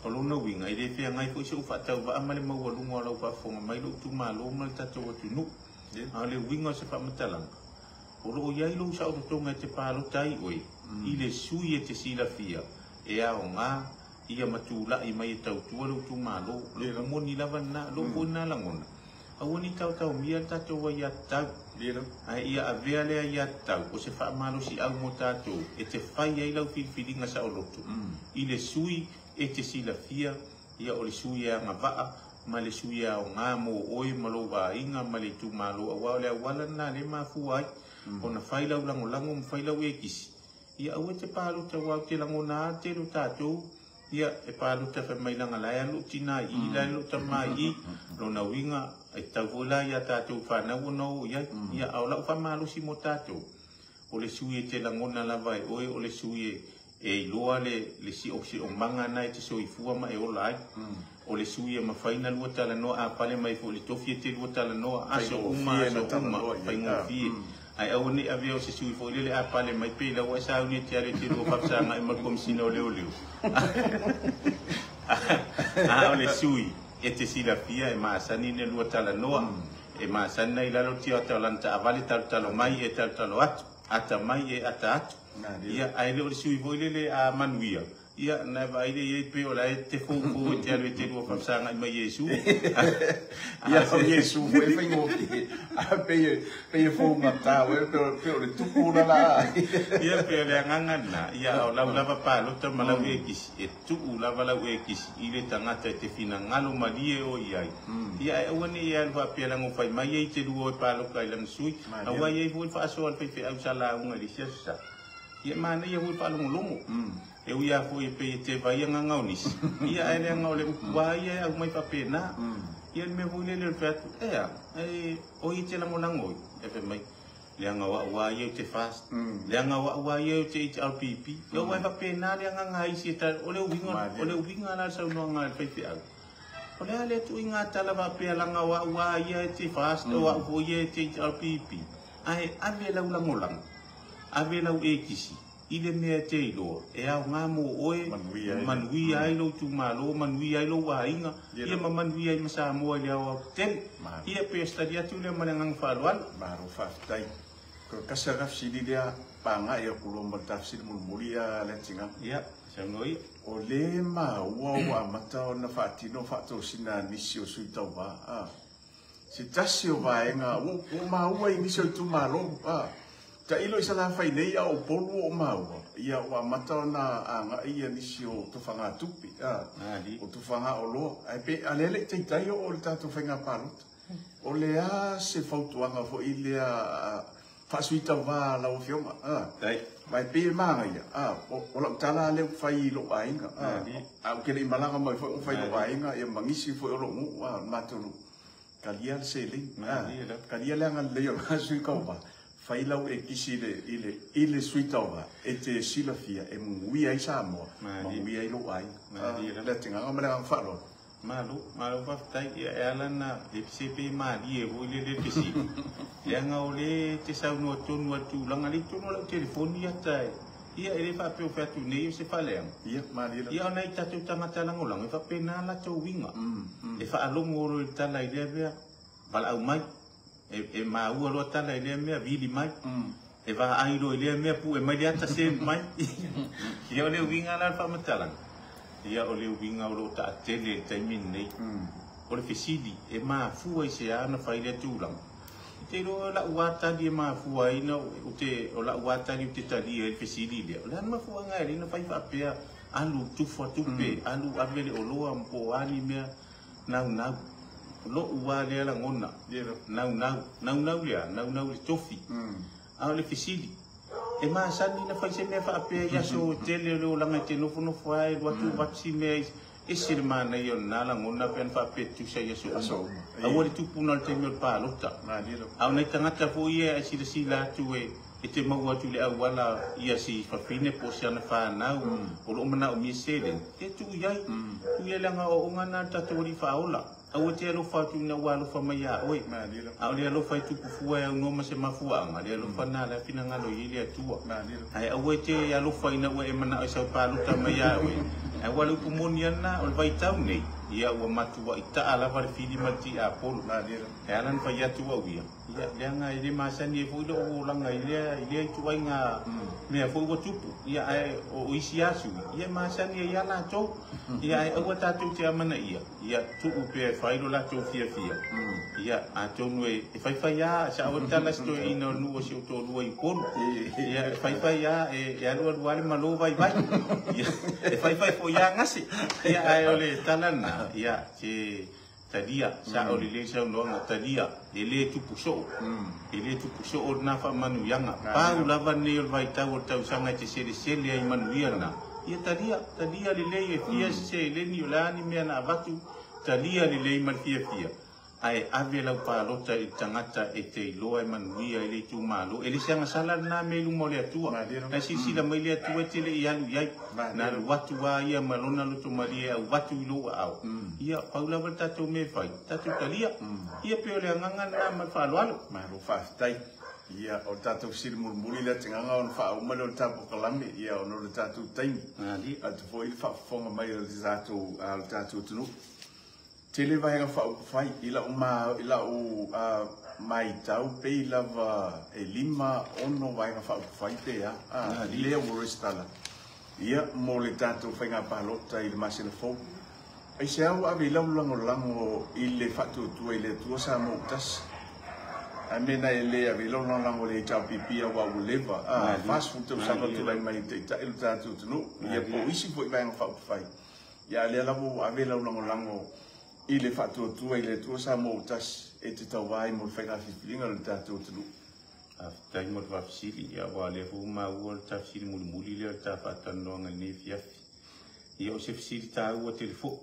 O lona winga i le whea ngai foi se uwhatau wa amale maua lunga o lau whafonga mai lo tu malo ma le tato watunu. A le winga se whamatalanga. O lo iai lo sa o tonga te palo tai oi. I le sui e te sila fia. E a o ngā ia matula i mai tau tua lo tu malo. Lo moni lava na lo na langona. A wani tau mia tato wa ia tau. Ai ia avea lea ia tau. O se wha malo si au mo tato. E te whai ai lau whiwhiringa sa o loto. I le sui e te sila fia. Ia o le sui e anga vaa. Ma le sui e o ngā mo oi malo wa inga ma le tu malo. A wao lea wala na le mafu ai. O na whailau lango mwhailau e kisi. Ia au e te palo te wau te lango nā te lo tātou. Ia e palo te whamailanga lai alo tina i lai lo tamai i. Lo na winga e tau vola ia tātou whanau o nau ia. Ia au lau whamalo si mo tātou. O le sui e te langona lava e oe o le sui e iloa le si o manga na e te soifua ma e o lai. O le sui e mawhaina lua tala noa a pale mai fo le tofi e te lua tala noa. Aso uma, whaingo fie. Ai au ni aveo se sui fo le a pale mai pe la wa sa ni te ale te ro papsa nga e mal komisina o leo. A o le sui e te sila fia e maasani ne lua tala noa. E maasani nei lalo tia o lanta avale talo mai e talo atu. Ata mai e ata atu. Ia ai le o le sui fo le a manuia. Ia na vai le pe o la te fo te ale te ro papsa nga mai Yesu. Ia fo Yesu fo e faingo ki. A pe fo mata o pe o le tupu na la. Ia pe le nganga na ia o lava pa lo te malau e kisi e tu lava lau e kisi i le tangata te fina ngalo malie o iai. Ia e wani ia va pe la ngo fai mai e te duo pa lo kai lang sui. A wa ia fu fa so al pe au sala unga li sia. Ia mana ia fu pa longo. E uia fo e pe te vai nganga onis. Ia ele ngau le wa ia au mai fa pena. Ia me vule le fatu. E o i te lango e pe mai. Leanga wa ia te fast. Leanga wa ia te RPP. Yo wa fa pena leanga ngai si ta o le winga na sa no ngai pe au. O le ale tu inga tala va pe langa wa ia te fast o wa ia te RPP. Ai ave la ulangolang. Ave la e kisi. Ile mea te ilo, e au ngā mo oe, manui ai lo tu malo, manui ai lo wa inga, ia ma manui ai masa moa le au tele, ia pe stadi atu le manangang whaluan. Maro whaftai. Ko kasaraf sidi lea panga e kulo maltafsir mulmuri a le tinga. Ia, saunoi. O le ma ua mata o na whaatino whaatou sina nisi o sui tau wa. Si tasi o vaenga, o ma ua i nisi o tu malo. Ta ilo isa la fai nei au polu o maua. Ia o mata na anga ia nisi o tufanga tupi. O tufanga o loa. Ai pe alele te taio o le tatu whainga palot. O le a se fautuanga fo i lea whasuita wā lau whionga. Dai. Mai pē maanga ia. O lau tala leo whai lo ainga. Au kere i malanga mai whai lo ainga, ia mangisi whai o lo ngu, matonu. Kalia se ling. Kalia leanga leo la sui kaupa. Whai lau e kisi le sui tauwa, e te silafia, e mungui ai Samoa, mungui ai lo ainga. Le tinga ngā whalo. Malu whaftai ia e alana e pisepe maali e hoi le pisi. Ia ngā ole te saunua tonu atu langa li tonu lau telefoni atai. Ia e le whapeo whatu nei o se whaleang. Ia, maali la. Ia o nei tatou tangata langolang e whapena la tau winga. E whaalongo oro i tala i lea mea, wala au mai. E maua loa tala i lea mea, vili mai. E waha airo i lea mea pu e mai le ata se mai. Ia o leo winga la whamatalang. Ia o leo winga o lo ta atele taimin nei. O le fesili e mafua i se ana whaile tūlang. I te roa la uatari e mafua ina o la uatari o te tali e fesili lea. O le ana mafua ngai rina whai whapea alu tufa tupe, alu avele o loa mpo ani mea nau. Lo ua lea la ngona. Nau le tofi. A o le fesili. E maasani na whaise mea whaapea iaso tele o leo langa te nofo ai watu watsi mea e sire mana i o nala ngona pean whaapea tusa iaso uma. Aua le tupuna le teimeo le pālota. Au nei tangata po ia e sira sila atu e te mau atu le au wala ia si whawhine po si ana whanau o lo mana o mia selen. E tu iai langa o ngana tato ori whaola. Au te alofa tu na wa alofa mai a oi. Au le alofa i tupu fua e au noma se mafuanga. Le alofa na la fina ngalo i le atua. Ai au te alofa ina ua e mana o sau paluta mai a oi. Ai wale upu moni ana o le vai tau nei. Ia ua matua i ta alawa le fili mati a polo. E alan fai atu au ia. Ia leanga i le masani e fuilo o langa i lea i tuai ngā mea fui wa tupu. Ia ai o isi asu. Ia masani e iana tau. Ia ai au tātou te amana ia. Ia tupu pe whairo la tau fia. Ia a tonu e whaiwhai a sa awa tala sto e ina nua si o tō lua i polo. Ia whaiwhai a e alua luale malo vai. E whaiwhai fo ia ngase. Ia ai ole tala na. Ia te tadia sa o le sa longa tadia e le tupu so. E le tupu so o na fa manu yanga. Pau lava ne o vai tau sanga te sele ai manu iana. Ia tadia le le e fia se le ni olani me na vatu tadia le le mal fia. Ai ave lau palota i tangata e te loa e manuia i le tu malo. E le seanga sala na me lu mo le atua. Na sila mai le atua te le ialu iai. Na le watu wa ia malona lo to maria au watu i loa au. Ia paula wa tatou me fai. Tatou kalia. Ia peo le anganga na ma whaaloalo. Maro whaafitai. Ia o tatou siri murmuri le tinganga o wha umale o tapo kalame. Ia o no le tatou taimi. Atu fo i whaafonga mai o le tatou tunu. Tele vai fai ila o mai tau pe ila e lima ono vai fai pe a le o restala ia mo le tato fai nga palota i le masina fo ai se au ave lango i le fatu tu i le tua sa mo tas a mena ele ave lango le tau pipi a wa leva fast food tu sa tu lai mai te il tato tu ia po isi foi vai nga fai ia le lavo ave lango i le whātua tua i le tua sa mō tas e te tau wai mō whainga whiwhiringa le tātou tunu. Tai mō te whawhisiri, ia wā le hu mā ua le tawhisiri muli le tā whātanoanga nei whiawhi. Ia o se whisiri tā ua telefo.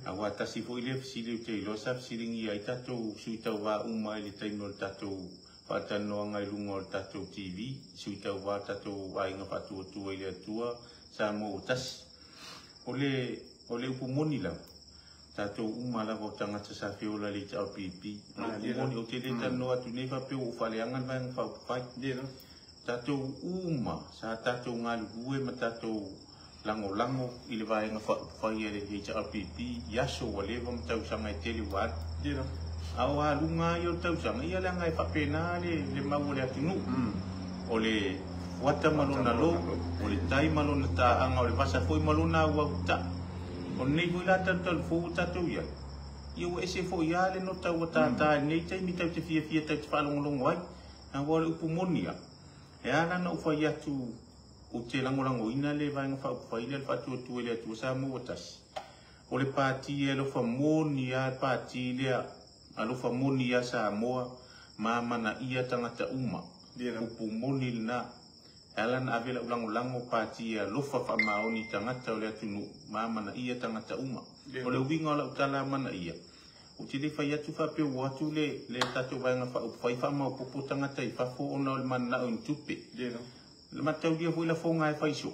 A wā tasi fo i le whisiri o te ilo sa whisiringi ai tātou sui tau wā uma i le taimo le tātou whātanoanga i lunga o le tātou TV. Sui tau wā tātou wāinga whātua tua i le atua sa mō tasi. O le upu moni lau. Tātou umalawa o tangata sa whiola le tau pipi. Moni o te le tano atu nei whapeo o whaleangan vai ng whaupai. Tātou uma sa tātou ngālu hue ma tātou lango i le vai ng whaupai e le tau pipi. Yaso wa lewa ma tau sanga i tele wad. Au a lunga i o tau sanga. Ia le ngai whapena le mau le atunu. O le wata malona lo. O le tai malona ta anga o le vasa foi malona ua uta. O nei vui la tātou fōu tātou ia. Ia ua ese fōu ia le no tau a tātai nei taimi tau te fia tau te whalongolongo ai. Nā wale upu monia. E ana na uwhai atu o te langolango ina le vainga whaupai le whatua tua le atua sa mua tasi. O le pāti e lofa moni a pāti lea. A lofa moni a sa moa. Māmana ia tangata uma. upumoni na alan avela ulango patia lofa fa maoni tangata o le atunu mama na ia tangata uma o le winga la utala mana ia o te le fai atu fa pe watu le tatu vai nga fa fai fa ma popo tangata I fa fo ona o le mana o ntupe le matau dia foi la fo ngai fai so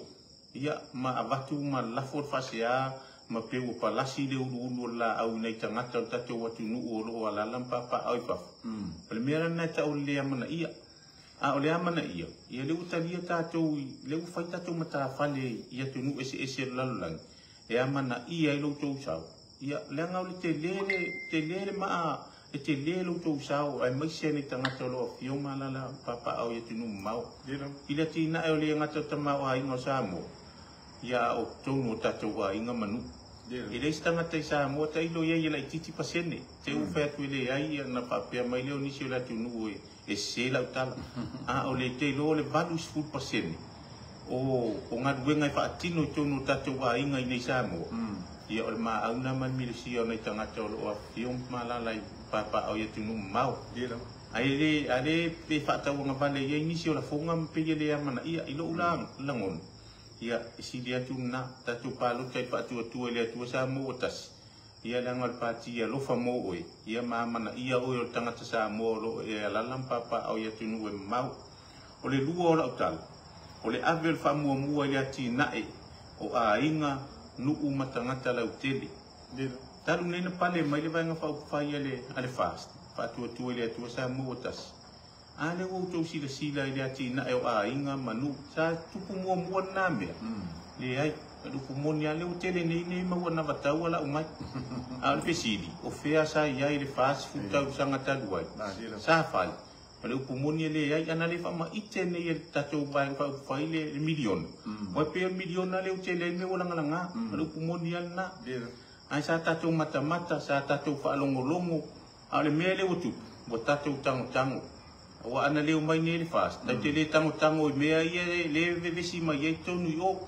ia ma avatu ma la for fa sia ma pe o palasi le ulu la au nei tangata o tatu watu nu o lo ala lampa pa au fa le mera na ta o le mana ia a o le amana ia le utalia tātou le ufai tātou mata fale ia tunu ese lalulang e amana ia lo tau sau ia le ngau le te lele ma e te lele lo tau sau ai mai se ni tangata lo fio malala papa au ia tunu mau ila tina e o le ngata tamau ai ngo samo ia o tonu tātou ai nga manu e le tangata sa mo tai lo ia la titi pasene te ufa tu le ai na papia mai le ni se la tunu e se la utala a o le te lo le valus full percent o nga duenga fa tino tonu tatu wa inga nei samo ia o ma au na man milisio nei tanga tolo o fium malala papa o ia tunu mau ale pe fa ta nga vale ia inisio la fonga pe le amana ia ilo ulang langon ia si dia tuna tatu palo tai fa tu le tu samo otas ia langal pati ia lo famo oi ia mama na ia o tangata sa mo lo e lalam papa au ia tunu e mau o le lua o la utal o le avel famo mua ia ti nae o a inga nu matangata la uteli talu nena pale mai le vanga fa fa ia le ale fast fa tu le tu sa mo tas ale o to sila ia ti nae o a inga manu sa tupu mua na me le ai lu kumonia le utele nei ma wana vatau ala umai al pesidi o fea sa ia ile fast food tau sanga taluai sa fai le kumonia le ai ana le fama ite nei tatu vai fa ile milion o pe milion ale utele me wala nganga le kumonia na ai sa tatu mata sa tatu fa longo ale mele utu bo tatu tango wa ana le mai nei fast ta te le tango me ai le vesi mai e tonu yo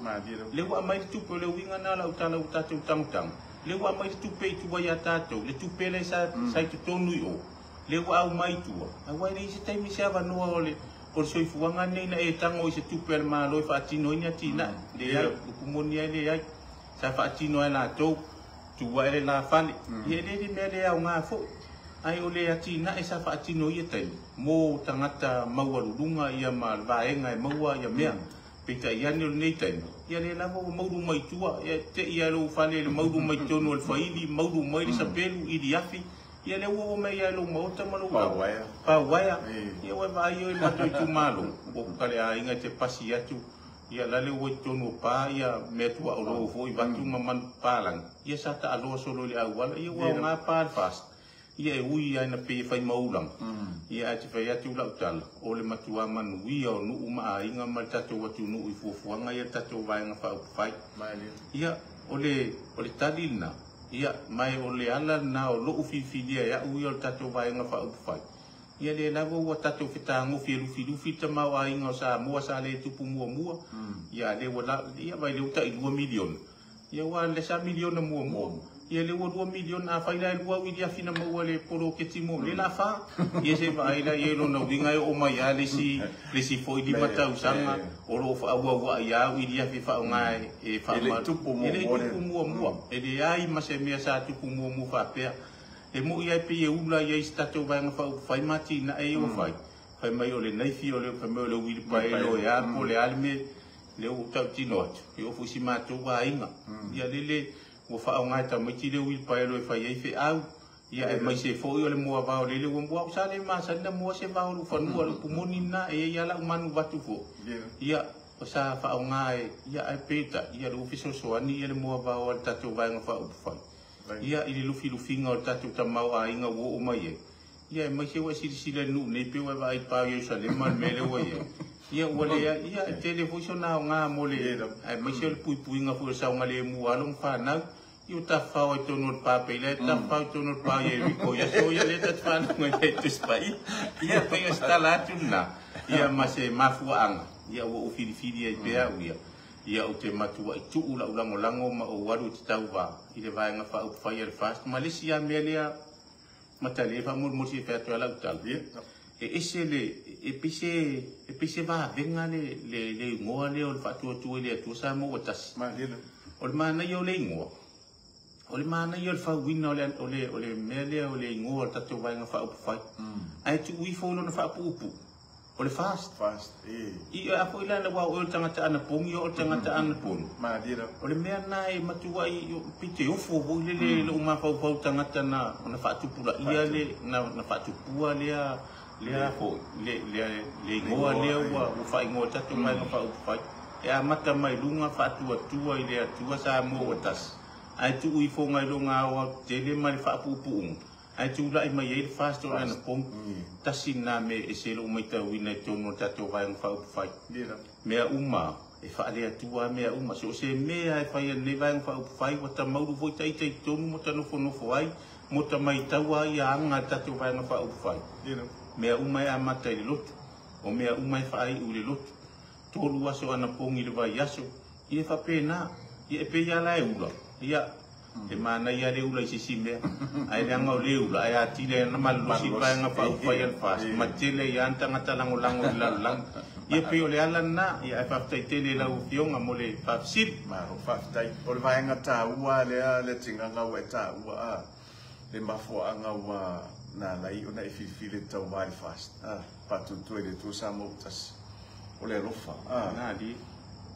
le wa mai tu pe le winga na la utala utatu tango le wa mai tu pe tu wa tato le tu pe le sa tu tonu yo le wa au mai tu wa nei se tai mi se va no ole por soi fuanga nei na e tango se tu pe ma lo fa tino ina tina le ya ku monia le ai sa fa tino na to tu wa le la fani ye le me le au nga fo ai ole ati na esa fa ati no yetai mo tangata mawalunga ia mal vaenga e maua ia mea pita ia ni nei tai ia le lavo mauru mai tua ia te ia lo fale le mauru mai tono al faili mauru mai sa pelu i diafi ia le wo mai ia lo mauta malu pa waya ia wa vai ia mato tu malu o kale a inga te pasi atu ia lale wo tono pa ia me tua o lo foi batu maman palang ia sa ta alo solo le awal ia wa nga pa fast ia ui ai na pe fai maulang ia ati fai atu la utal o le matua man ui o nu uma inga mal tatu watu nu i fufuanga ia tatu vai nga fa fai ia o le tadina ia mai o le ala na o lo ufifidia ia ui o tatu vai nga fa fai ia le lavo wa tatu fitango filu fitama wa inga sa mua sa le tupu mua ia le wala ia vai le uta i 2 milion ia wa le sa milion na mua ia le 2 milion a faila e lua widia fina maua le poro ke timo le la fa ia se vaila ia lo na winga o mai ale si foi di mata usanga o lo fa wa ia widia fi fa ngai e fa ma tupu mua ele ai ma se mia sa tupu mua fa pe e mo ia pe e ula ia stato va nga fa fai mati na e o fai mai o le nei fi o le fa mo le wi pa e lo ia po le alme le o tau tinot e o fusi ma tu wa inga ia le o fa nga ta mai ti le wi pa lo fa ye fe au ia e mai se fo yo le mo va o le mo sa le ma sa na mo se va o fa no le pumoni na e ia la manu batu fo ia o sa fa nga ia e peta ia le ofiso so ani ia le mo va o tatu va nga fa o fa ia i le lufi nga o tatu ta mau a inga o mai ia e mai se wa si le nu ne pe wa vai pa yo sa le mal mele o ia wale ia television na nga mole ai mai se pui nga fo sa nga le mu along fa na io ta fa o tono pa pe le ta fa o tono pa ye ko ya so ya le ta fa nga te spai ia pe sta la tuna ia ma se mafuanga ia o fili ai pe ia o te matua i tu ula lango ma o waru te tau va i le vai nga fa o fa ye fast malaysia melia matale fa mo si fa to la utal ese e pise va venga le ngoa le o le fatu le tu sa mo watas Ma lilo. o le mana yo le ngoa o le mana yo le fa wina o le mele o le ngoa tatu vai nga fa upu fai ai tu ui fo no fa upu o le fast i a fo ila le wa o tangata ana pongi o tangata ana pon Ma lilo. o le mea nai matua i pite o fo le le o ma fa tangata na fa tu pula ia le na fa tu pua le ko le ngoa le wa fa ngoa tatu mai fa fa e a mata mai lunga fa tua i le atua sa mo watas ai tu i fo ngai lunga wa tele mai fa pu ai tu lai mai e fast o na pom tasina me e selo mai ta wina tono tatu vai fa fa mea uma e fa le atua mea uma so se mea e fa ne vai fa fa wa ta mau vo tai tonu mo tano fo no fo ai mo ta mai tawa ia anga tatu vai fa fa mea umai a mata i lotu, o mea umai whaai u le lotu. Tōru aso ana pongi le vai aso, i e whapena, i e peia la e ula. Ia, e mana ia le ula i sisi mea, ai le anga o le ula, ai atile na malusi pai anga whau whai an whas, ma tele i antangata lango i lalang. I e peo le ala na, i e whaftai tele lau fionga mo le whafsip. Maro whaftai, o le vai anga tā ua le tinganga ua e tā ua a, le mafua anga ua na lai ona e fifile tau vai fast patu tu le tu sa mo tas o le lofa na di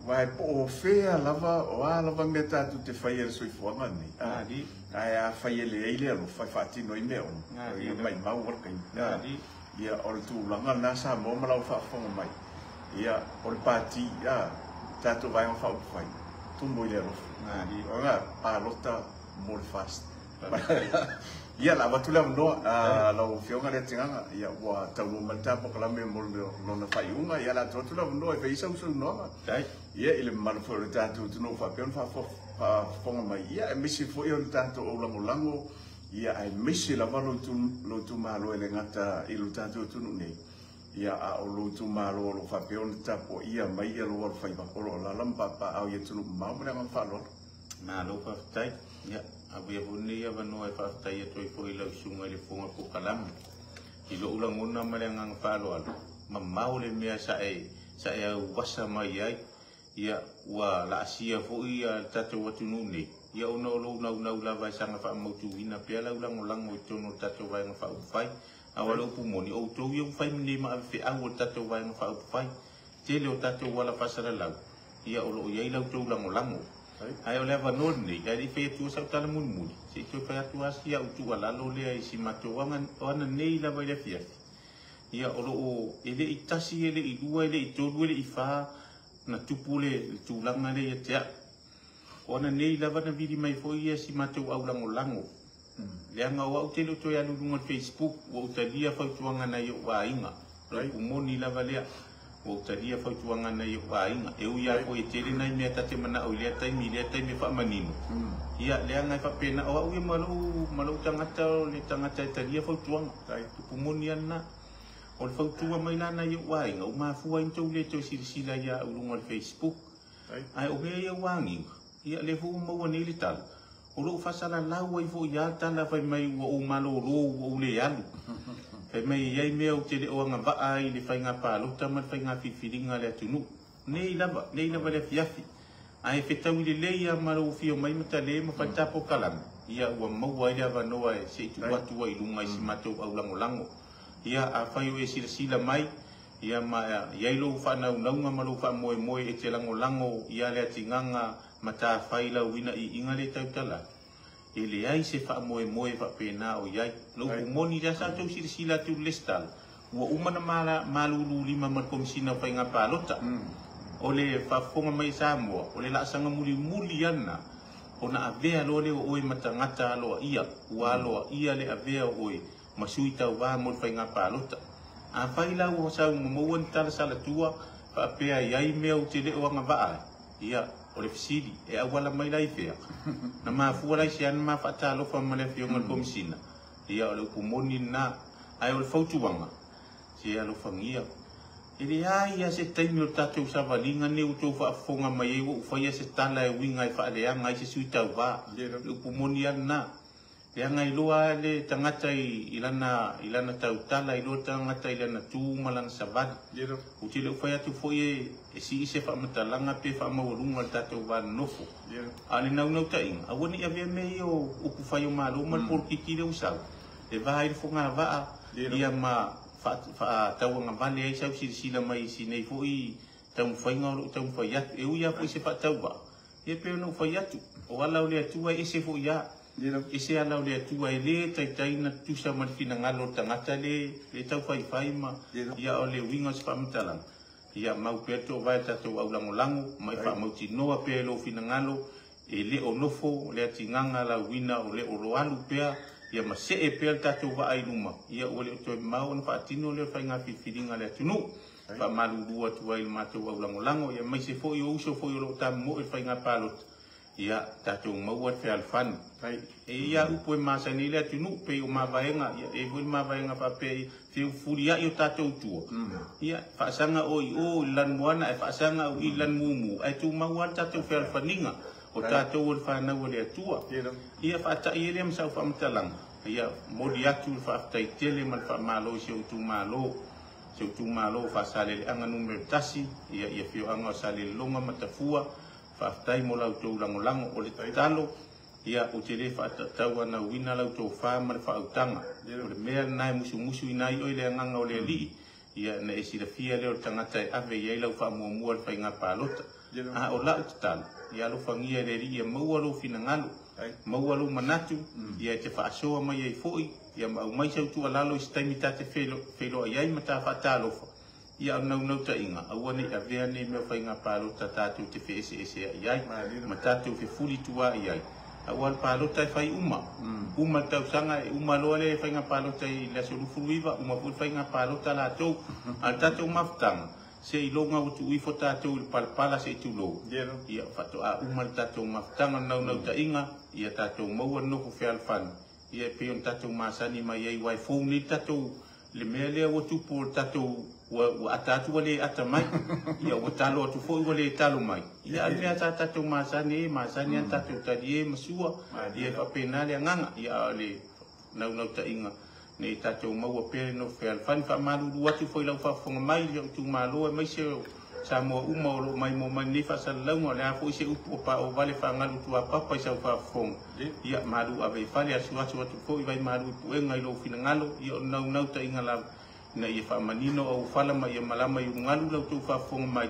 vai po fea lava o lava meta tu te fai e soi fuanga ni na di ai a fai le ile lo fai fati no ime on ia mai mau or kai na di ia o tu langa na sa mo mala fa fonga mai ia o pati tatu vai fa fai tu mo le lo na di ora pa lota mo fast ia la watu la no la fionga le tinganga ia wa tau mata po kala me mo no na fai unga ia la tu la no e feisa usu no dai ia ile mal fo le tatu tu no fa pion fa fonga mai ia e misi fo ia le tatu o lango ia ai misi la valo tu malo ele ngata i lu tatu tu no nei ia a o lu tu malo lo fa pion tapo ia mai ia lo fai ba ko la lamba pa au ia tu ma mo nga fa lo na lo fa tai ia abu ya buni ya banu e fa tai to i foi la sunga le fonga ko kalam i lo ulang una malenga fa lo al mamau le mea sa e wasa mai ai ia wa la sia fo ia tatu watu nuni ia ono lo na la vai sanga fa mo tu ina pe la ulang to no tatu vai fa fai awalo pu moni o to yo fai ni ma fe a o tatu vai fa fai te le o tatu wala fa sala la ia o lo ia la to ulang ai o leva noni ai fe tu sa tala mun se tu fa tu asia o tu ala lo le ai si mato wanga ona nei la vai le fia ia o lo ele itasi ele i dua ele i tolu ele i fa na tupule tu langa le te ona nei la va na vidi mai foi ia si mato au lango le anga o te lo to ya lu no Facebook o te dia fa tu anga na yo wa inga o moni la valea o taria fa tuanga na yo ainga e uia ko e tele nai me tate mana o le tai me fa manino ia le anga fa pena o uia malu tangata le tangata taria fa tuanga tai tu muniana o fa tuanga mai lana yo ainga o ma fu ai to le to sila ya ulunga Facebook ai o be ya wangi ia le fu mo ni le tal o lo fa sala la o fo ya tala fa mai o malo ro o le alu e mai iai mea o te le o anga vaa i le whainga pālota ma le whainga whiwhiringa le atunu. Nei lava le fiafi. Ai whetau i le leia maro fio mai mata le ma whaitapo kalama. Ia ua maua i le avanoa e se itu watua i lunga i si matou au lango. Ia a whaio e sila mai. Ia ma iai lo whanau naunga ma lo wha moe e te lango ia le atinganga ma tā whaila wina i inga le tautala. E le ai se wha moe wha pēnā o iai. Lau moni rea sa tau sila tu lestal. Ua umana malulu lima ma komisina whainga pālota. O le whafonga mai Samoa. O le laasanga muli ana. O na avea lo le o oe matangata aloa ia. Ua aloa ia le avea o oe. Masui tau wā mo whainga pālota. A whaila ua sau mamauan tala sala tua. Wha pēa iai mea o te leo anga vaa. Ia. O le fisili, e awala mai lai fea. Na maa fua lai se ana maa whata alofa ma le fionga komisina. Ia o le upumoni na, ai o le fautuanga. Se alofa ngia. E le aia se taimi o tatou savalinga ne o tau whaafonga mai e o whaia se tala e winga e whaaleanga ai se sui tau wā. Le upumoni ana. Pe anga I loa le tangata ilana tautala I loa tangata ilana tū malanga savana. O te leo whai atu fwoi e si ise whamatalanga pe whamawalunga le tātou wāna nofo. Ale nau ta inga. Awani a vea mei o uku whai o mālo mal por kikire usau. E vahai fo ngā waa ia ma tauanga vale ai sau sila mai si nei fwoi tau whainga o tau whai atu. E uia fwoi se whatau wa. E peo no whai atu. O alau le atua e se fwoi a. E se alau le atua e le taitaina tusa marifina ngalo tangata le tau whai ma ia o le winga se whamatalang. Ia mau peto vai tatou au lango mai whamauti noa pe lo fina ngalo e le o nofo le atinganga la wina o le o roalu pea ia ma se e pea tatou wa ai luma. Ia o le o toi mau na whaatino le whainga whiwhiringa le atunu. Wha malu rua tuai le matou au lango ia mai se fo I o uso fo I o lo tamu mo e whainga palota. Ia tatou maua te alfani. E ia upo e masani le atunu pe o mawaenga. Ia e voi mawaenga pa pe whiu furia I o tatou tua. Ia whaasanga o I o lan moana e whaasanga o I lan mumu. Ai tu maua tatou whiu alfaninga. O tatou o le whanau le atua. Ia whaatai e le msau whamatalanga. Ia mori atu le whaatai tele man whamalo se o tu malo. Se o tu malo whaasale le anga numero tasi. Ia whiu anga o sale longa matafua. Whaftai mo lau tau lango o le talo, ia o te le whaatau ana wina lau tau whāma le whautanga. O le mea nai musu I nai oi le anganga o le li, ia na e sira fia leo tangata e ave iai lau whaamua le whainga pālota. O lau te talo, ia lo whangia le ri, ia maua lo fina ngalo, maua lo manatu, ia te whaasoa mai ai foi, ia mau mai sau tu alalo I staimi tate whelo ai ai mata whaatalofa. Ia nau ta inga, awane a vea ne mea whainga pālota tātou te whi ese iai, ma tātou whi fuli tua iai. Awan pālota e whai uma. Uma tau sanga e uma loa le whainga pālota I la sorufuruiva, uma ful whainga pālota la tau. Al tātou maftanga, se I longa o tu uifo tātou I palpala se tu lo. Ia whato a uma le tātou maftanga nau ta inga, ia tātou maua noko whi alfani. Ia peon tātou masani mai ei wai fōni tātou le mea lea o tupo tātou wa atatu wale atamai ia o talo atu foi wale talo mai ia almea tātou masani an tātou tadie masua ia whapenale anganga ia le nau ta inga nei tātou maua pere no whea alfani whamaruru atu foi lau whafonga mai ia tu maloa mai se sa moa uma o lo mai mo mai ni whasalaunga le a foi se upu o pa o vale whangalu tua papa I sau whafonga ia maru ave whale asu atu foi vai maru puenga I lo fina ngalo ia nau ta inga lau na ia whamanino au whalama ia malama I ungalu lau tau whafonga mai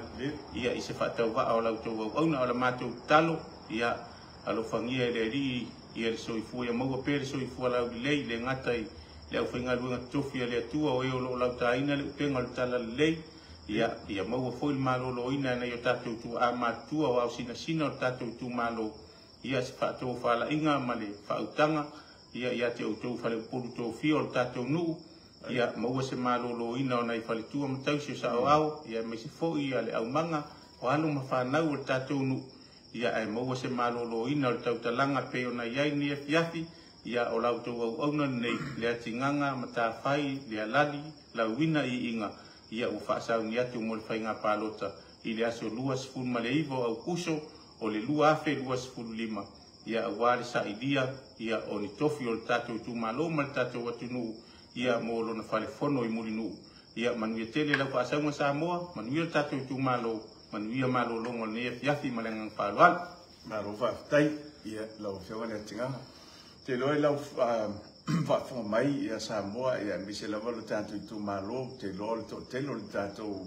ia I se whatau wa au lau tau au na o la mātou talo ia alo whangia le ri ia le soifua ia maua pere soifua lau lei le ngatai le au whaingaluenga tofia le atua o eo lo lau taina le upenga le tala lei ia maua foi le malolo ina na i o tātou tu a mātua o au sina o tātou tu malo ia se whatou whala inga ma le whautanga ia te au tau whale poru tau fia o tātou nuu ia maua se malolo ina o nei whale tua matau se sa au ia me se fo ia le au manga o alo ma whanau o tātou nuu ia ai maua se malolo ina o le tau talanga pe o nei ai ni fiafi ia o lau tau au auna nei le atinganga ma tā whai le alali lau wina I inga ia o whaasau ni atu mo le whainga pālota I le aso lua sifuru ma le iwo au kuso o le lua afe lua sifuru lima ia a wale sa idia ia o ni tofi o le tātou tu malo ma le tātou atu nuu ia mo lo na whale whono I muli nuu ia manuia tele lau whaasau ma Samoa manuia le tātou tu malo manuia malo longo le nea fiafi ma le ngang pāloal Maro whaftai ia lau whiawa le atinganga te loe lau whafonga mai ia Samoa ia mise lava le tātou tu malo te loe le to telo le tātou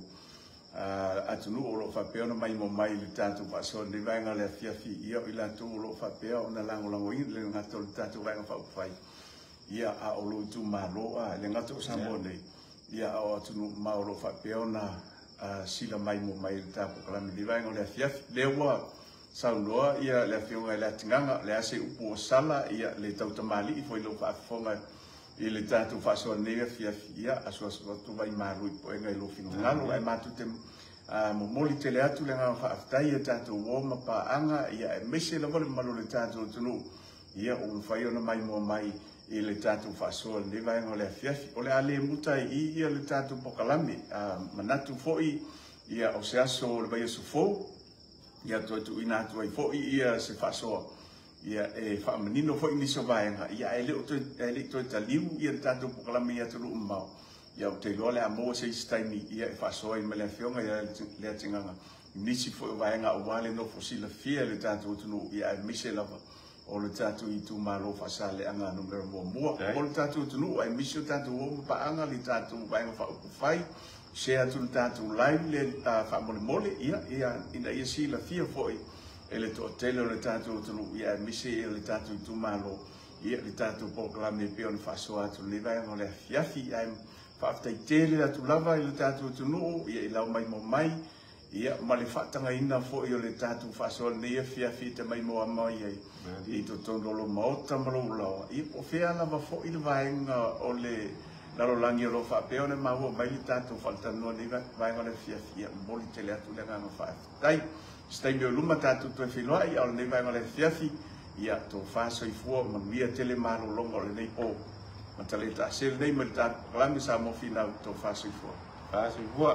atunu o lo whapeona mai mo mai le tātou whaasua ni vaenga le fiafi ia o ila tu o lo whapea o na lango I le ngato le tātou vaenga whauwhai ia a o lo tu malo le ngato Samoa nei ia o atunu ma o lo whapeona sila mai mo mai le tātou kalami ni vaenga le fiafi le ua saunoa ia le whiunga le atinganga le ase upu o sala ia le tautamali I foi lo whaafonga I le tātou whaasua nea fiafi ia asua tu vai maru I poenga I lo whinungalo ai mātu te momoli tele atu le ngā whaaftai ia tātou woma paanga ia e mese la vole malo le tātou tunu ia o mwhai ona mai mo mai I le tātou whaasua ne vaenga le fiafi o le ale mutai I ia le tātou pokalami manatu foi ia o se aso le vai aso fo ia tu ina tu ai foi ia se whaasua ia e whaamanino fo iniso vaenga, ia e le toi taliu, ia le tātou pokalami ia tulu umau. Ia o te loa le amoa se istaimi, ia e whasoa i mele whionga, ia le atinganga. Nisi fo i vaenga o wale no fosila fia le tātou tunu, ia e mise lava. O le tātou i tū malo whasale anga numero mua. O le tātou tunu, e mise o tātou o paanga, le tātou vaenga whaupu whai, se atu le tātou live le whaamole mole, ia ina ia sila fia foi. E le to tele o le tātou tunu, ia mise e le tātou i tū malo, ia le tātou pokalame peo ni whasoa atu le vaenga o le fiafi, ia whaaftai tele atu lava i le tātou tunu, ia i lau mai mo mai, ia ma le whaatanga ina fo i o le tātou whasoa ne ia fiafi te mai mo amai ei, i to tondolo maota malo ulawa, ia o whea lava fo i le vaenga o le lalo langi o lo whapeo ne maua mai le tātou whaltanua ni vaenga le fiafi, ia moli tele atu le nganga whaaftai, stai meo luma tātou toi whiloa i au le vaenga le fiafi, ia tō whāso i fua manuia tele malo longa o le nei o. Matale ta sel nei me ta klami sa mo fina to fasi fo. Fasi fo.